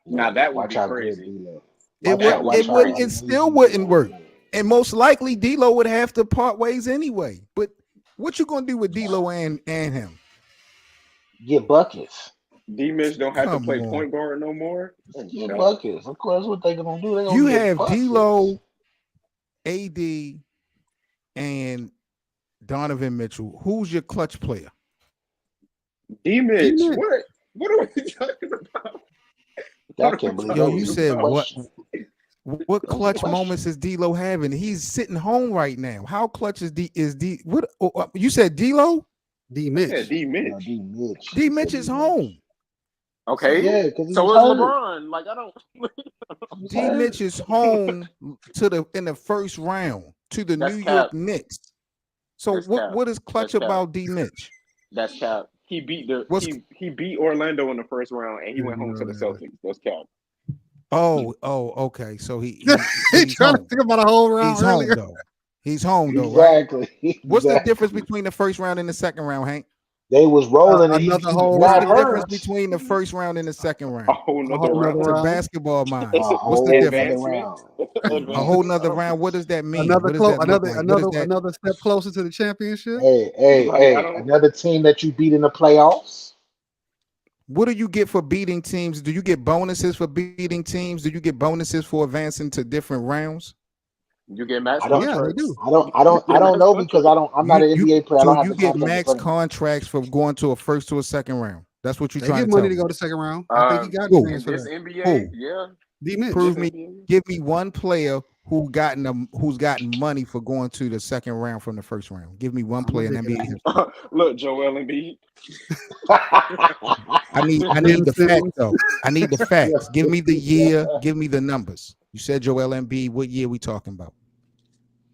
[SPEAKER 5] Now that would
[SPEAKER 6] Watch
[SPEAKER 5] be
[SPEAKER 6] how
[SPEAKER 5] crazy.
[SPEAKER 6] good D-Lo.
[SPEAKER 1] It
[SPEAKER 5] That
[SPEAKER 1] would.
[SPEAKER 5] would
[SPEAKER 1] It
[SPEAKER 5] be
[SPEAKER 1] would.
[SPEAKER 5] crazy.
[SPEAKER 1] It still wouldn't work, and most likely D'Lo would have to part ways anyway. But what you gonna do with D'Lo and him?
[SPEAKER 6] Get buckets.
[SPEAKER 5] D-Mitch don't have to
[SPEAKER 1] Come
[SPEAKER 5] play
[SPEAKER 1] on.
[SPEAKER 5] point guard no more.
[SPEAKER 6] Get buckets. Of course, what they gonna do? They gonna
[SPEAKER 1] You
[SPEAKER 6] get
[SPEAKER 1] have
[SPEAKER 6] buckets.
[SPEAKER 1] D'Lo, AD, and Donovan Mitchell. Who's your clutch player?
[SPEAKER 5] D-Mitch,
[SPEAKER 4] D-Mitch.
[SPEAKER 5] what are we talking about?
[SPEAKER 6] I can't believe
[SPEAKER 1] Yo,
[SPEAKER 6] that
[SPEAKER 1] you
[SPEAKER 6] was
[SPEAKER 1] said
[SPEAKER 6] a
[SPEAKER 1] what?
[SPEAKER 6] question.
[SPEAKER 1] What clutch
[SPEAKER 6] question.
[SPEAKER 1] moments is D'Lo having? He's sitting home right now. How clutch is D? What? You said D'Lo?
[SPEAKER 4] D-Mitch.
[SPEAKER 5] Yeah, D-Mitch.
[SPEAKER 6] No, D-Mitch.
[SPEAKER 1] D-Mitch is home.
[SPEAKER 5] Okay.
[SPEAKER 6] Yeah, because
[SPEAKER 5] So is LeBron. Like I don't.
[SPEAKER 1] D-Mitch is home in the first round to the
[SPEAKER 5] That's
[SPEAKER 1] New
[SPEAKER 5] cap.
[SPEAKER 1] York Knicks. So
[SPEAKER 5] That's cap.
[SPEAKER 1] what is clutch
[SPEAKER 5] That's cap.
[SPEAKER 1] about D-Mitch?
[SPEAKER 5] That's cap. He beat he beat Orlando in the first round, and he went home to the Celtics. That's cap.
[SPEAKER 1] Oh, okay. So
[SPEAKER 4] He
[SPEAKER 1] he's
[SPEAKER 4] trying to
[SPEAKER 1] home.
[SPEAKER 4] think about a whole round
[SPEAKER 1] He's home
[SPEAKER 4] earlier.
[SPEAKER 1] though. He's home though, right?
[SPEAKER 6] Exactly.
[SPEAKER 1] What's the difference between the first round and the second round, Hank?
[SPEAKER 6] They was rolling and he
[SPEAKER 4] Another whole
[SPEAKER 1] What's
[SPEAKER 6] got
[SPEAKER 1] the
[SPEAKER 4] round.
[SPEAKER 1] difference
[SPEAKER 6] hurt.
[SPEAKER 1] between the first round and the second round?
[SPEAKER 5] A whole nother
[SPEAKER 4] whole nother
[SPEAKER 5] round.
[SPEAKER 1] To
[SPEAKER 4] round.
[SPEAKER 1] basketball mind.
[SPEAKER 6] A
[SPEAKER 1] What's
[SPEAKER 6] whole
[SPEAKER 1] the difference?
[SPEAKER 6] nother round.
[SPEAKER 1] A whole nother round. What does that mean?
[SPEAKER 4] Another
[SPEAKER 1] What does that look like? What is that?
[SPEAKER 4] another step closer to the championship.
[SPEAKER 6] Hey,
[SPEAKER 5] don't-
[SPEAKER 6] another team that you beat in the playoffs.
[SPEAKER 1] What do you get for beating teams? Do you get bonuses for beating teams? Do you get bonuses for advancing to different rounds?
[SPEAKER 5] You get max
[SPEAKER 6] I don't-
[SPEAKER 4] Yeah, they
[SPEAKER 5] contracts.
[SPEAKER 4] do.
[SPEAKER 6] I don't know because I'm not an NBA player. I don't
[SPEAKER 1] So
[SPEAKER 6] have
[SPEAKER 1] you
[SPEAKER 6] the
[SPEAKER 1] get
[SPEAKER 6] contract in
[SPEAKER 1] max
[SPEAKER 6] front of me.
[SPEAKER 1] contracts for going to a first to a second round. That's what you're
[SPEAKER 4] They
[SPEAKER 1] trying
[SPEAKER 4] get
[SPEAKER 1] to
[SPEAKER 4] money
[SPEAKER 1] tell
[SPEAKER 4] to
[SPEAKER 1] me.
[SPEAKER 4] go to second round. I think he got
[SPEAKER 1] Who?
[SPEAKER 4] chance
[SPEAKER 5] In
[SPEAKER 4] for
[SPEAKER 5] this
[SPEAKER 4] that.
[SPEAKER 5] NBA,
[SPEAKER 1] Who?
[SPEAKER 5] yeah.
[SPEAKER 4] D-Mitch.
[SPEAKER 1] Prove
[SPEAKER 5] This
[SPEAKER 1] me.
[SPEAKER 5] NBA.
[SPEAKER 1] Give me one player who's gotten money for going to the second round from the first round. Give me one player in NBA history.
[SPEAKER 5] Look, Joel Embiid.
[SPEAKER 1] I need the facts though. I need the facts. Give me the year. Give me the numbers. You said Joel Embiid. What year we talking about?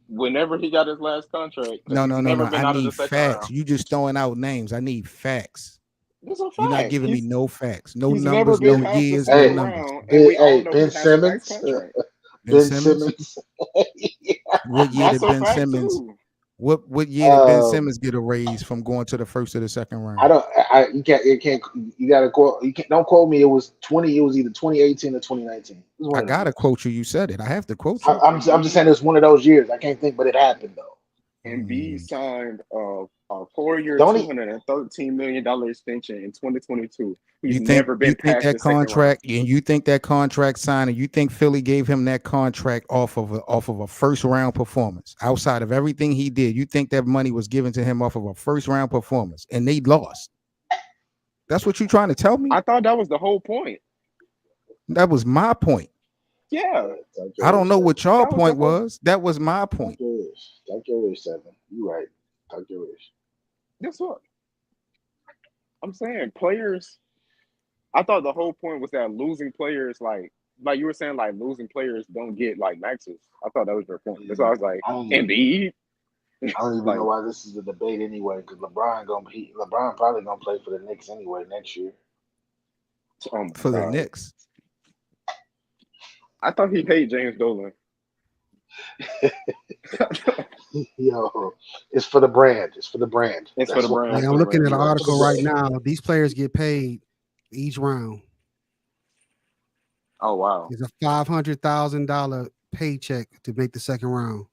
[SPEAKER 5] Whenever he got his last contract.
[SPEAKER 1] No.
[SPEAKER 5] Never been
[SPEAKER 1] I
[SPEAKER 5] out of the
[SPEAKER 1] need
[SPEAKER 5] second
[SPEAKER 1] facts.
[SPEAKER 5] round.
[SPEAKER 1] You just throwing out names. I need facts.
[SPEAKER 5] That's a fact.
[SPEAKER 1] You're not giving me no facts, no
[SPEAKER 5] He's never
[SPEAKER 1] numbers,
[SPEAKER 5] been
[SPEAKER 1] no
[SPEAKER 5] past the
[SPEAKER 1] years, no
[SPEAKER 5] second
[SPEAKER 1] numbers.
[SPEAKER 5] round, and we all know
[SPEAKER 6] Ben
[SPEAKER 5] he has a max
[SPEAKER 6] Simmons.
[SPEAKER 5] contract.
[SPEAKER 1] Ben Simmons.
[SPEAKER 6] Yeah.
[SPEAKER 1] What year
[SPEAKER 5] That's
[SPEAKER 1] did
[SPEAKER 5] a
[SPEAKER 1] Ben
[SPEAKER 5] fact
[SPEAKER 1] Simmons?
[SPEAKER 5] too.
[SPEAKER 1] What year did Ben Simmons get a raise from going to the first or the second round?
[SPEAKER 6] You can't. You gotta quote. You can't. Don't quote me. It was 20. It was either 2018 or 2019. It was one
[SPEAKER 1] I
[SPEAKER 6] of
[SPEAKER 1] gotta
[SPEAKER 6] those.
[SPEAKER 1] quote you. You said it. I have to quote you.
[SPEAKER 6] I'm just saying it's one of those years. I can't think, but it happened though.
[SPEAKER 5] Embiid signed a 4-year,
[SPEAKER 6] Don't he-
[SPEAKER 5] $213 million extension in 2022. He's
[SPEAKER 1] You think
[SPEAKER 5] never been
[SPEAKER 1] you think
[SPEAKER 5] past
[SPEAKER 1] that
[SPEAKER 5] the second round.
[SPEAKER 1] contract and you think that contract signed and you think Philly gave him that contract off of a first round performance outside of everything he did? You think that money was given to him off of a first round performance and they lost? That's what you're trying to tell me?
[SPEAKER 5] I thought that was the whole point.
[SPEAKER 1] That was my point.
[SPEAKER 5] Yeah.
[SPEAKER 1] I don't know what y'all
[SPEAKER 5] That was
[SPEAKER 1] point
[SPEAKER 5] the whole-
[SPEAKER 1] was. That was my point.
[SPEAKER 6] Talk your wish, Seven. You right. Talk your wish.
[SPEAKER 5] Guess what? I'm saying players. I thought the whole point was that losing players, like you were saying, like losing players don't get like maxes. I thought that was your point. That's why I was like,
[SPEAKER 6] I don't
[SPEAKER 5] Embiid.
[SPEAKER 6] even know why this is a debate anyway. Because LeBron probably gonna play for the Knicks anyway next year.
[SPEAKER 5] Oh my
[SPEAKER 1] For the
[SPEAKER 5] God.
[SPEAKER 1] Knicks.
[SPEAKER 5] I thought he paid James Dolan.
[SPEAKER 6] Yo, it's for the brand. It's for the brand.
[SPEAKER 5] It's for the brand.
[SPEAKER 4] Like, I'm looking at an article right now. These players get paid each round.
[SPEAKER 5] Oh wow.
[SPEAKER 4] It's a $500,000 paycheck to make the second round.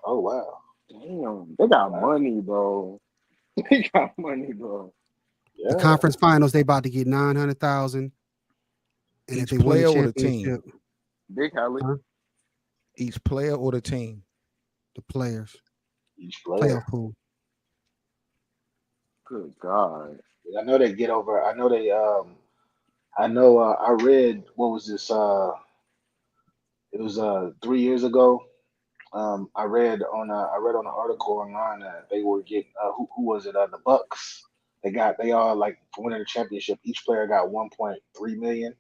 [SPEAKER 6] Oh wow.
[SPEAKER 5] Damn, they got money, bro. They got money, bro.
[SPEAKER 6] Yeah.
[SPEAKER 4] The conference finals, they about to get $900,000. And
[SPEAKER 1] Each
[SPEAKER 4] if they win
[SPEAKER 1] player
[SPEAKER 4] the
[SPEAKER 1] or the team?
[SPEAKER 4] championship,
[SPEAKER 5] Big Hallie.
[SPEAKER 4] Huh?
[SPEAKER 1] Each player or the team?
[SPEAKER 4] the players,
[SPEAKER 6] Each player.
[SPEAKER 4] playoff pool.
[SPEAKER 5] Good God.
[SPEAKER 6] I know they get over. I know they. I know. I read. What was this? It was 3 years ago. I read on an article online that they were getting. Who was it? The Bucks. They all like for winning the championship. Each player got 1.3 million.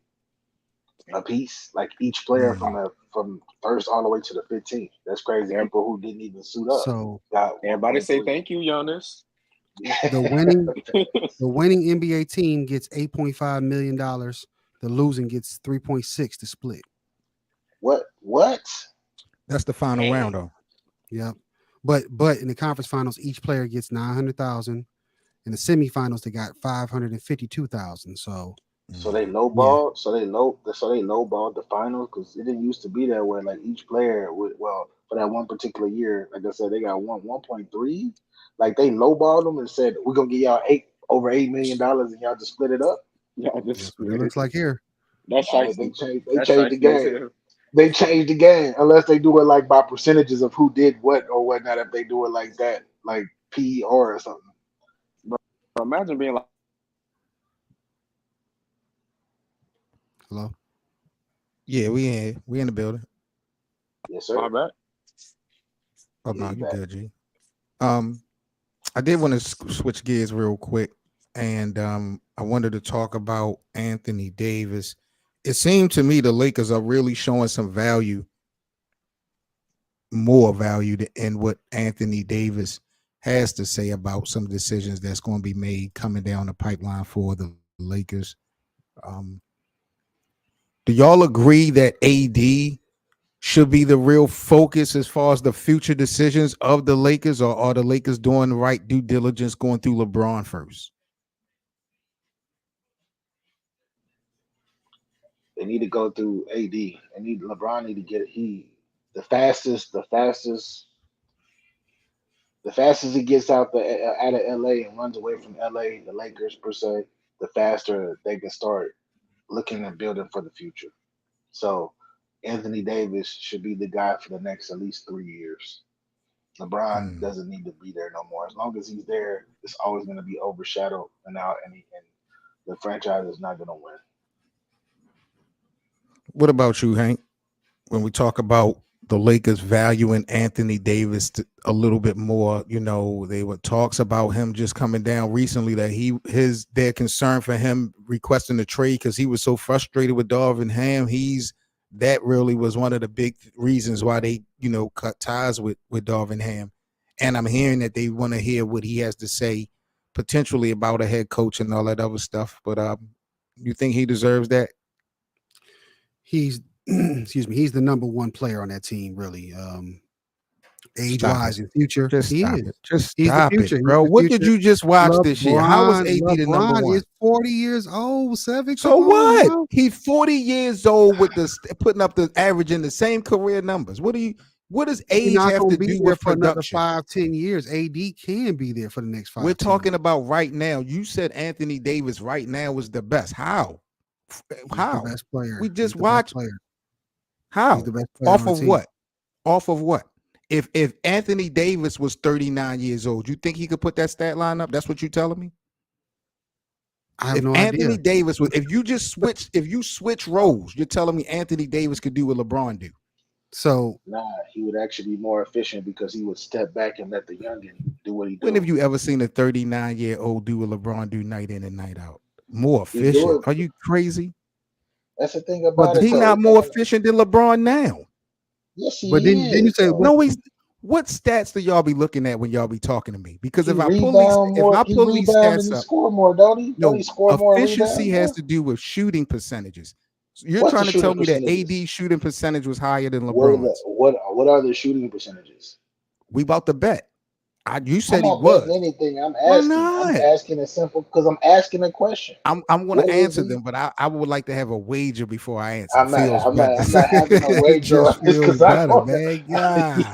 [SPEAKER 6] a piece, like each player from first all the way to the 15th. That's crazy. People who didn't even suit up
[SPEAKER 4] So
[SPEAKER 6] got
[SPEAKER 5] Everybody say
[SPEAKER 6] 1.3.
[SPEAKER 5] thank you, Giannis.
[SPEAKER 4] the winning NBA team gets $8.5 million. The losing gets 3.6 to split.
[SPEAKER 6] What?
[SPEAKER 1] That's the final round, though.
[SPEAKER 4] Yep. But in the conference finals, each player gets 900,000. In the semifinals, they got 552,000. So
[SPEAKER 6] they lowballed. So they lowballed the finals because it didn't used to be that way. Like each player would for that one particular year, like I said, they got 1.3. Like they lowballed them and said we're gonna give y'all over $8 million and y'all just split it up.
[SPEAKER 5] Yeah,
[SPEAKER 4] that's what it looks like here.
[SPEAKER 5] That's
[SPEAKER 6] They
[SPEAKER 5] shiesty.
[SPEAKER 6] changed
[SPEAKER 5] That's
[SPEAKER 6] the
[SPEAKER 5] shiesty as
[SPEAKER 6] game.
[SPEAKER 5] hell.
[SPEAKER 6] They changed the game unless they do it like by percentages of who did what or whatnot. If they do it like that, like PR or something.
[SPEAKER 5] Bro, imagine being like,
[SPEAKER 4] Hello?
[SPEAKER 1] Yeah, we in the building.
[SPEAKER 6] Yes, sir.
[SPEAKER 5] my bad.
[SPEAKER 1] Oh,
[SPEAKER 6] Yeah,
[SPEAKER 1] no,
[SPEAKER 6] you
[SPEAKER 1] you
[SPEAKER 6] back.
[SPEAKER 1] good, G. I did want to switch gears real quick, and I wanted to talk about Anthony Davis. It seemed to me the Lakers are really showing some more value in what Anthony Davis has to say about some decisions that's going to be made coming down the pipeline for the Lakers. Do y'all agree that AD should be the real focus as far as the future decisions of the Lakers, or are the Lakers doing the right due diligence going through LeBron first?
[SPEAKER 6] They need to go through AD. LeBron need to get the fastest he gets out of LA and runs away from LA, the Lakers per se, the faster they can start looking and building for the future. So Anthony Davis should be the guy for the next at least 3 years. LeBron doesn't need to be there no more. As long as he's there, it's always going to be overshadowed, and the franchise is not going to win.
[SPEAKER 1] What about you, Hank? When we talk about the Lakers valuing Anthony Davis a little bit more, they were talks about him just coming down recently that their concern for him requesting the trade because he was so frustrated with Darvin Ham. That really was one of the big reasons why they, cut ties with Darvin Ham. And I'm hearing that they want to hear what he has to say potentially about a head coach and all that other stuff. But you think he deserves that?
[SPEAKER 4] He's excuse me, he's the number one player on that team, really. Age-wise in future.
[SPEAKER 1] Just stop it. Just
[SPEAKER 4] He's
[SPEAKER 1] stop
[SPEAKER 4] the future.
[SPEAKER 1] it, bro. What did you just watch this year? How was AD the number one?
[SPEAKER 4] Is 40 years old, 7.
[SPEAKER 1] So what? He's 40 years old with putting up the average in the same career numbers. What does age have to do with
[SPEAKER 4] for another
[SPEAKER 1] production?
[SPEAKER 4] 5-10 years? AD can be there for the next 5.
[SPEAKER 1] We're talking about right now. You said Anthony Davis right now is the best. How?
[SPEAKER 4] The best player.
[SPEAKER 1] We just watched. How?
[SPEAKER 4] He's the best player
[SPEAKER 1] Off of what? Off of what? If Anthony Davis was 39 years old, you think he could put that stat line up? That's what you're telling me?
[SPEAKER 4] I have
[SPEAKER 1] if
[SPEAKER 4] no
[SPEAKER 1] Anthony
[SPEAKER 4] idea.
[SPEAKER 1] Davis was, if you switch roles, you're telling me Anthony Davis could do what LeBron do.
[SPEAKER 4] So
[SPEAKER 6] he would actually be more efficient because he would step back and let the youngin do what he does.
[SPEAKER 1] When have you ever seen a 39-year-old do what LeBron do night in and night out? More efficient? Are you crazy?
[SPEAKER 6] That's the thing about it.
[SPEAKER 1] He's not more efficient than LeBron now.
[SPEAKER 6] Yes, he
[SPEAKER 4] but
[SPEAKER 6] is.
[SPEAKER 4] Then you say
[SPEAKER 1] no, he's. What stats do y'all be looking at when y'all be talking to me? Because if I pull these stats up,
[SPEAKER 6] score more, don't he? Don't he score more?
[SPEAKER 1] Efficiency has to do with shooting percentages. So you're trying to tell me that AD shooting percentage was higher than LeBron's.
[SPEAKER 6] What are the shooting percentages?
[SPEAKER 1] We about to bet. You said
[SPEAKER 6] I'm
[SPEAKER 1] he was.
[SPEAKER 6] Anything. I'm asking a simple because I'm asking a question.
[SPEAKER 1] I'm going to answer them, but I would like to have a wager before I answer.
[SPEAKER 6] I'm not having a wager
[SPEAKER 1] because better, man. God,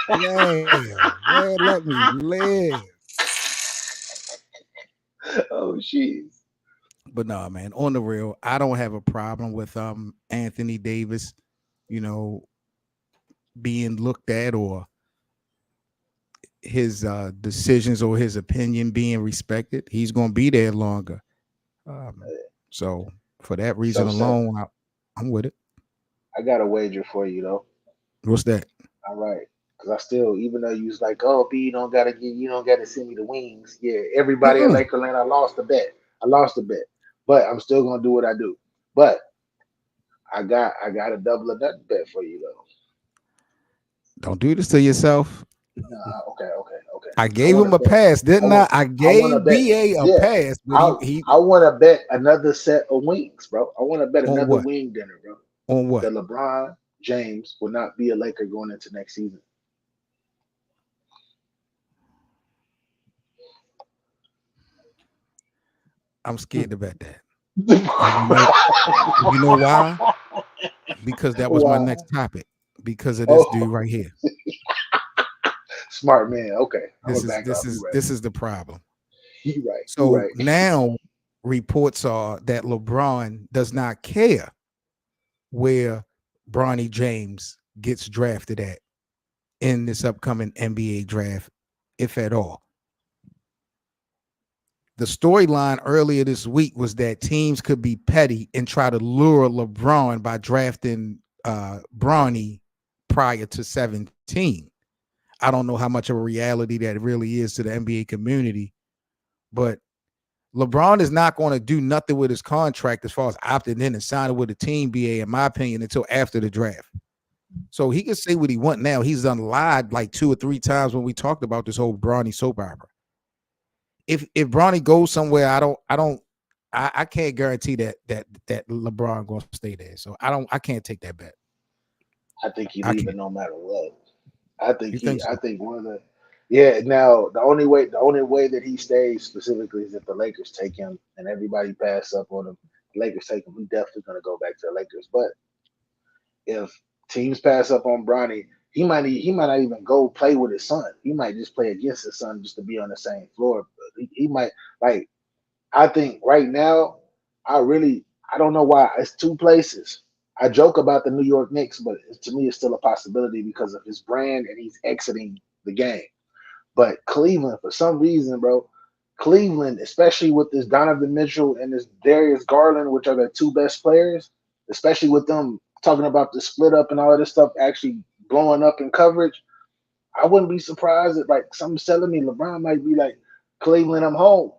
[SPEAKER 1] man, let me live.
[SPEAKER 6] Oh, jeez.
[SPEAKER 1] But no, man. On the real, I don't have a problem with Anthony Davis, being looked at or his decisions or his opinion being respected. He's going to be there longer. So for that reason alone, I'm with it. I
[SPEAKER 6] got a wager for you though.
[SPEAKER 1] What's that?
[SPEAKER 6] All right, because I still, even though you was like, "Oh, B, you don't gotta send me the wings." Yeah, everybody at Lakerland, I lost the bet, but I'm still gonna do what I do. But I got a double or nothing bet for you though.
[SPEAKER 1] Don't do this to yourself.
[SPEAKER 6] Nah, okay.
[SPEAKER 1] I
[SPEAKER 6] I
[SPEAKER 1] gave
[SPEAKER 6] want
[SPEAKER 1] him
[SPEAKER 6] to
[SPEAKER 1] a
[SPEAKER 6] bet.
[SPEAKER 1] pass, didn't I? I
[SPEAKER 6] I want to
[SPEAKER 1] gave
[SPEAKER 6] bet.
[SPEAKER 1] BA a
[SPEAKER 6] Yeah,
[SPEAKER 1] pass, but he
[SPEAKER 6] I want to bet another set of wings, bro. I want to bet
[SPEAKER 1] on
[SPEAKER 6] another
[SPEAKER 1] what?
[SPEAKER 6] wing dinner, bro.
[SPEAKER 1] On what?
[SPEAKER 6] That LeBron James will not be a Laker going into next season.
[SPEAKER 1] I'm scared to bet that. You know why? Because that was my
[SPEAKER 6] Wow.
[SPEAKER 1] next topic. Because of this dude
[SPEAKER 6] Oh,
[SPEAKER 1] right here.
[SPEAKER 6] smart man. Okay, I'm
[SPEAKER 1] This
[SPEAKER 6] gonna
[SPEAKER 1] is
[SPEAKER 6] back
[SPEAKER 1] this
[SPEAKER 6] off.
[SPEAKER 1] is
[SPEAKER 6] You right.
[SPEAKER 1] this is the problem.
[SPEAKER 6] You right. You
[SPEAKER 1] So
[SPEAKER 6] right.
[SPEAKER 1] now reports are that LeBron does not care where Bronny James gets drafted at in this upcoming NBA draft, if at all. The storyline earlier this week was that teams could be petty and try to lure LeBron by drafting Bronny prior to 17. I don't know how much of a reality that really is to the NBA community, but LeBron is not going to do nothing with his contract as far as opting in and signing with a team, BA, in my opinion, until after the draft. So he can say what he wants now. He's done lied like 2 or 3 times when we talked about this whole Bronny soap opera. If Bronny goes somewhere, I can't guarantee that LeBron going to stay there. So I can't take that bet.
[SPEAKER 6] I think he
[SPEAKER 1] I
[SPEAKER 6] leaving
[SPEAKER 1] can't.
[SPEAKER 6] no matter what. I
[SPEAKER 1] You think so?
[SPEAKER 6] think one of the yeah. Now the only way that he stays specifically is if the Lakers take him and everybody pass up on him. The Lakers take him. We definitely gonna go back to the Lakers. But if teams pass up on Bronny, he might not even go play with his son. He might just play against his son just to be on the same floor. But he might like. I think right now, I don't know why it's 2 places. I joke about the New York Knicks, but to me, it's still a possibility because of his brand and he's exiting the game. But Cleveland, for some reason, bro, Cleveland, especially with this Donovan Mitchell and this Darius Garland, which are their 2 best players, especially with them talking about the split up and all of this stuff actually blowing up in coverage, I wouldn't be surprised if like something's telling me LeBron might be like, Cleveland, I'm home.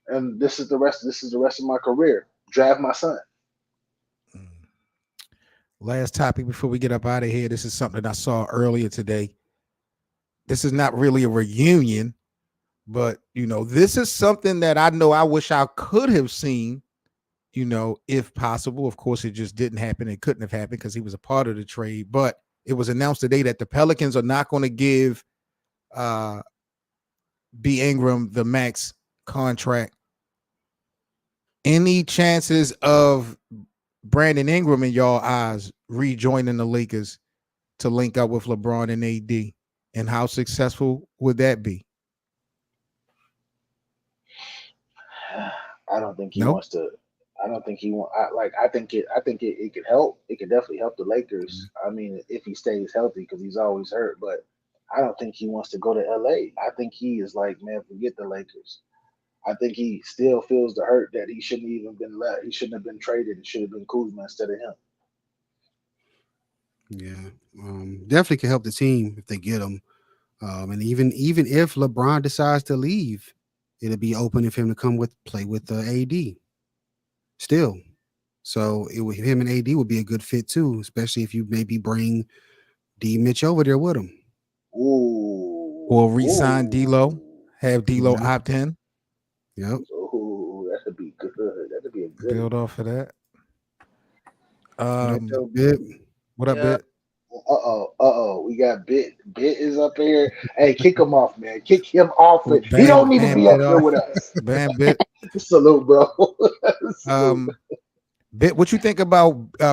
[SPEAKER 6] And this is the rest of my career. Draft my son.
[SPEAKER 1] Last topic before we get up out of here. This is something I saw earlier today. This is not really a reunion, but this is something that I know I wish I could have seen, if possible. Of course, it just didn't happen. It couldn't have happened because he was a part of the trade. But it was announced today that the Pelicans are not going to give B. Ingram the max contract. Any chances of Brandon Ingram in y'all eyes rejoining the Lakers to link up with LeBron and AD? And how successful would that be?
[SPEAKER 6] I don't think he
[SPEAKER 1] No.
[SPEAKER 6] wants to. I don't think he want. I think it could help. It could definitely help the Lakers. I mean, if he stays healthy, because he's always hurt. But I don't think he wants to go to LA. I think he is like, man, forget the Lakers. I think he still feels the hurt that he shouldn't even been left. He shouldn't have been traded. It should have been Kuzma instead of him.
[SPEAKER 4] Yeah, definitely can help the team if they get him. And even if LeBron decides to leave, it'll be open for him to play with AD still. So him and AD would be a good fit too, especially if you maybe bring D Mitch over there with him.
[SPEAKER 6] Ooh.
[SPEAKER 1] Or re-sign D'Lo, have D'Lo opt in.
[SPEAKER 4] Yep.
[SPEAKER 6] Ooh, that'd be good. That'd be a good
[SPEAKER 1] Build off of that.
[SPEAKER 4] Bit.
[SPEAKER 1] What up, Bit?
[SPEAKER 6] We got Bit. Bit is up here. Hey, kick him off, man. Kick him off.
[SPEAKER 1] Well,
[SPEAKER 6] He don't need to be up here with us.
[SPEAKER 1] Bam, Bit.
[SPEAKER 6] Salute, bro.
[SPEAKER 1] Salute. Bit, what you think about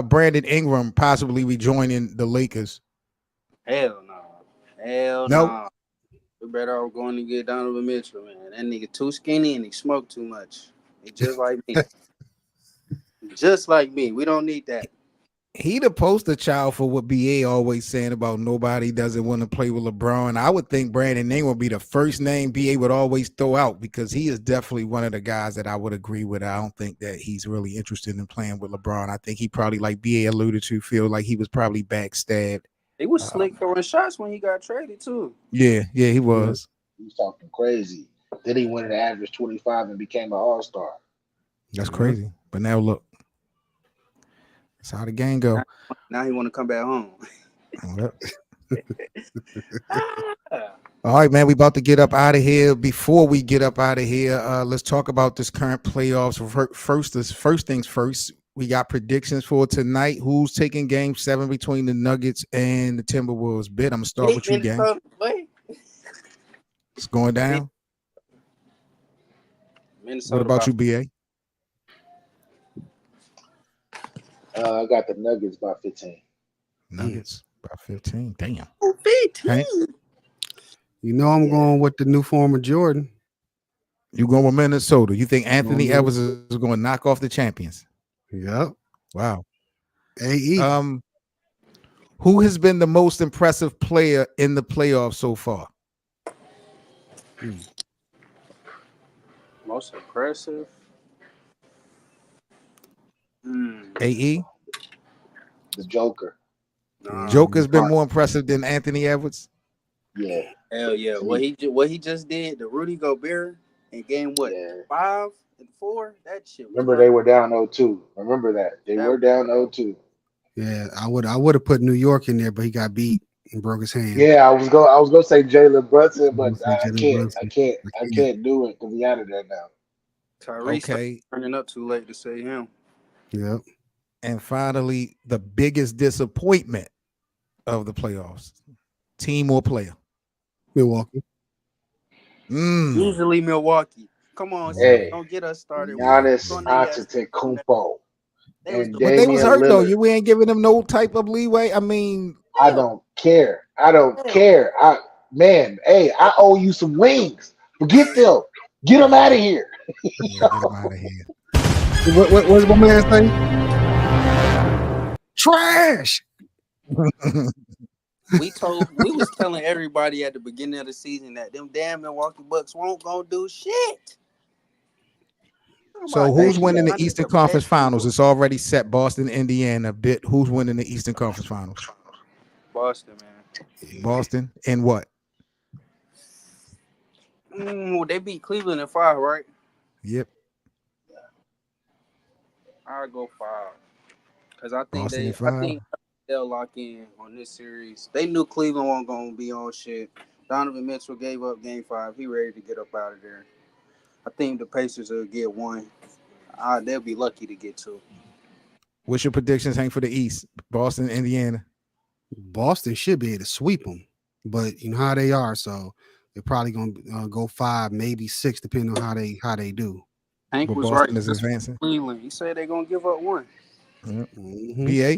[SPEAKER 1] Brandon Ingram possibly rejoining the Lakers?
[SPEAKER 10] Hell no. Hell no. We better off going to get Donovan Mitchell, man. That nigga too skinny and he smoked too much. He just like me. Just like me. We don't need that.
[SPEAKER 1] He the poster child for what BA always saying about nobody doesn't want to play with LeBron. I would think Brandon Ingram would be the first name BA would always throw out because he is definitely one of the guys that I would agree with. I don't think that he's really interested in playing with LeBron. I think he probably, like BA alluded to, feel like he was probably backstabbed.
[SPEAKER 10] He was slick throwing shots when he got traded too.
[SPEAKER 1] Yeah, he was.
[SPEAKER 6] He was talking crazy. Then he went and averaged 25 and became an all-star.
[SPEAKER 1] That's crazy. But now look. That's how the game go.
[SPEAKER 10] Now he want to come back home.
[SPEAKER 1] All right, man. We about to get up out of here. Before we get up out of here, let's talk about this current playoffs. First things first. We got predictions for tonight. Who's taking Game 7 between the Nuggets and the Timberwolves? Bit. I'm gonna start with you, gang. It's going down.
[SPEAKER 10] Minnesota,
[SPEAKER 1] what about you, BA?
[SPEAKER 6] I got the Nuggets by 15.
[SPEAKER 1] Nuggets by 15. Damn.
[SPEAKER 10] 15.
[SPEAKER 1] Hank?
[SPEAKER 4] You know I'm going with the new form of Jordan.
[SPEAKER 1] You going with Minnesota? You think Anthony Edwards is going to knock off the champions?
[SPEAKER 4] Yep.
[SPEAKER 1] Wow.
[SPEAKER 4] AE.
[SPEAKER 1] Who has been the most impressive player in the playoffs so far?
[SPEAKER 10] Most impressive.
[SPEAKER 1] AE?
[SPEAKER 6] The Joker.
[SPEAKER 1] Joker's been more impressive than Anthony Edwards?
[SPEAKER 6] Yeah.
[SPEAKER 10] Hell yeah. What he just did, the Rudy Gobert in game 5 and 4, that shit.
[SPEAKER 6] Remember they were down 0-2. Remember that. They were down 0-2.
[SPEAKER 4] Yeah, I would have put New York in there, but he got beat and broke his hand.
[SPEAKER 6] Yeah, I was gonna say Jalen Brunson, but I can't do it because he out of there now.
[SPEAKER 10] Tyrese turning up too late to say him.
[SPEAKER 4] Yep.
[SPEAKER 1] And finally, the biggest disappointment of the playoffs. Team or player?
[SPEAKER 4] Milwaukee.
[SPEAKER 10] Usually Milwaukee. Come on,
[SPEAKER 6] hey,
[SPEAKER 10] don't get us started.
[SPEAKER 6] Giannis Antetokounmpo.
[SPEAKER 1] But they was hurt though. You ain't giving them no type of leeway. I mean,
[SPEAKER 6] I don't care. I owe you some wings. Forget them. Get them out of here.
[SPEAKER 1] Get them out of here.
[SPEAKER 4] What's my man saying? Trash.
[SPEAKER 10] We was telling everybody at the beginning of the season that them damn Milwaukee Bucks won't gonna do shit.
[SPEAKER 1] So who's winning the Eastern Conference Finals? It's already set. Boston, Indiana. Bit. Who's winning the Eastern Conference Finals?
[SPEAKER 10] Boston, man.
[SPEAKER 1] Boston and what?
[SPEAKER 10] They beat Cleveland in 5, right?
[SPEAKER 1] Yep.
[SPEAKER 10] I'll go 5 because I think they'll lock in on this series. They knew Cleveland wasn't gonna be on shit. Donovan Mitchell gave up game 5. He ready to get up out of there. I think the Pacers will get 1. They'll be lucky to get 2.
[SPEAKER 1] What's your predictions, Hank, for the East? Boston, Indiana.
[SPEAKER 4] Boston should be able to sweep them, but you know how they are, so they're probably gonna go 5, maybe 6, depending on how they do.
[SPEAKER 10] Hank
[SPEAKER 1] but
[SPEAKER 10] was
[SPEAKER 1] Boston
[SPEAKER 10] right.
[SPEAKER 1] Is advancing.
[SPEAKER 10] Cleveland. He said they're gonna give up 1.
[SPEAKER 1] PA.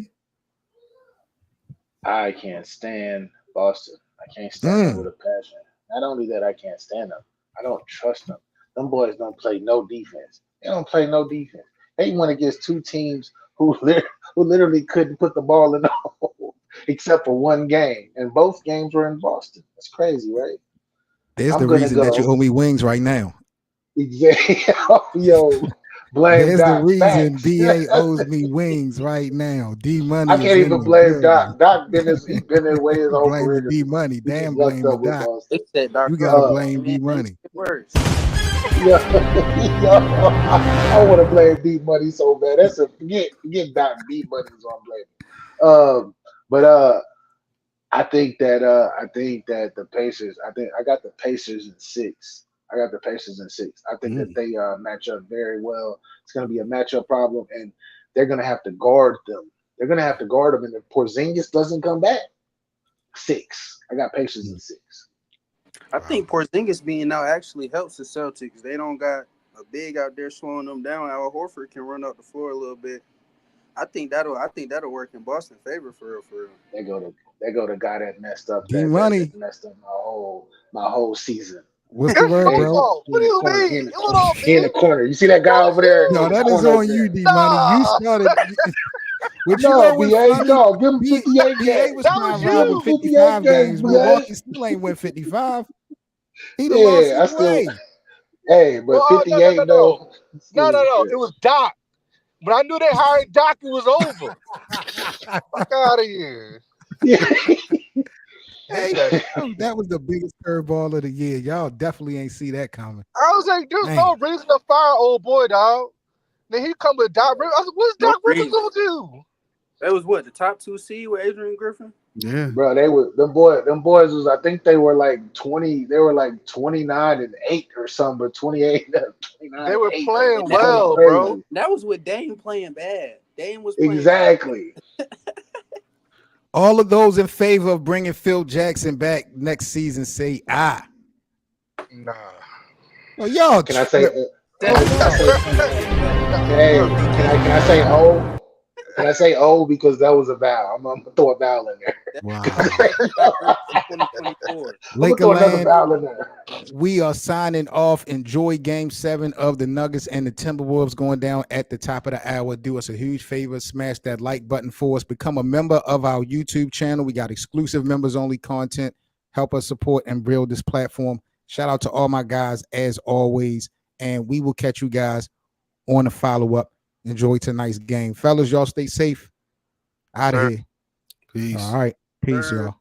[SPEAKER 6] I can't stand Boston. I can't stand them with a passion. Not only that, I can't stand them. I don't trust them. Them boys don't play no defense. They don't play no defense. They went against 2 teams who literally couldn't put the ball in the hole except for 1 game, and both games were in Boston. That's crazy, right?
[SPEAKER 1] There's the reason that you owe me wings right now.
[SPEAKER 6] Exactly. Yo, blame
[SPEAKER 1] There's
[SPEAKER 6] Doc.
[SPEAKER 1] the reason
[SPEAKER 6] Facts.
[SPEAKER 1] BA owes me wings right now. D Money.
[SPEAKER 6] I can't even blame Doc. Doc been his way his whole career.
[SPEAKER 1] D Money. Damn, blame the Doc.
[SPEAKER 10] You
[SPEAKER 1] gotta blame D Money.
[SPEAKER 6] Yeah, I want to blame D Money so bad. That's a forget Doc. D Money is on blame. But I think that the Pacers. I got the Pacers in 6. I think that they match up very well. It's going to be a matchup problem, and they're going to have to guard them. And if Porzingis doesn't come back, 6. I got Pacers in 6.
[SPEAKER 10] I think Porzingis being out actually helps the Celtics. They don't got a big out there slowing them down. Al Horford can run up the floor a little bit. I think that'll work in Boston's favor for real.
[SPEAKER 6] They go to guy that messed up.
[SPEAKER 1] D Money
[SPEAKER 6] that messed up my whole season.
[SPEAKER 1] What's the word, bro?
[SPEAKER 11] What do you mean?
[SPEAKER 6] He in the corner. You see that guy over there?
[SPEAKER 1] No, that is on you, D Money. You started.
[SPEAKER 6] No, give him 58 games.
[SPEAKER 1] BA was trying to rob 55 games. Milwaukee still ain't win 55. He lost his way.
[SPEAKER 6] Hey, but 58 though.
[SPEAKER 11] No. It was Doc. But I knew they hired Doc. It was over. Fuck out of here.
[SPEAKER 1] Hey, that was the biggest curveball of the year. Y'all definitely ain't see that coming.
[SPEAKER 11] I was like, there's no reason to fire old boy, dog. Then he come with Doc Rivers. I said, what's Doc Rivers gonna do?
[SPEAKER 10] That was what, the top 2 seed with Adrian Griffin?
[SPEAKER 4] Yeah.
[SPEAKER 6] Bro, them boys was, I think they were like 20, they were like 29-8 or something, but 28, 29
[SPEAKER 11] They were
[SPEAKER 6] 8.
[SPEAKER 11] playing
[SPEAKER 10] And that was
[SPEAKER 11] well,
[SPEAKER 6] crazy.
[SPEAKER 11] bro.
[SPEAKER 10] that was with Dame playing bad. Dame was playing
[SPEAKER 6] Exactly.
[SPEAKER 1] All of those in favor of bringing Phil Jackson back next season say aye.
[SPEAKER 11] Nah.
[SPEAKER 1] Well, y'all
[SPEAKER 6] Can I say?
[SPEAKER 10] That-
[SPEAKER 6] Hey, can I say oh? Can I say oh because that was a vowel? I'm gonna throw a vowel in there.
[SPEAKER 1] wow.
[SPEAKER 10] 2024.
[SPEAKER 6] I'm gonna throw another
[SPEAKER 1] Lakerland,
[SPEAKER 6] vowel in there.
[SPEAKER 1] we are signing off. Enjoy Game 7 of the Nuggets and the Timberwolves going down at the top of the hour. Do us a huge favor, smash that like button for us. Become a member of our YouTube channel. We got exclusive members-only content. Help us support and build this platform. Shout out to all my guys as always, and we will catch you guys on the follow-up. Enjoy tonight's game. Fellas, y'all stay safe. Out of here.
[SPEAKER 4] Peace.
[SPEAKER 1] All right. Peace, y'all.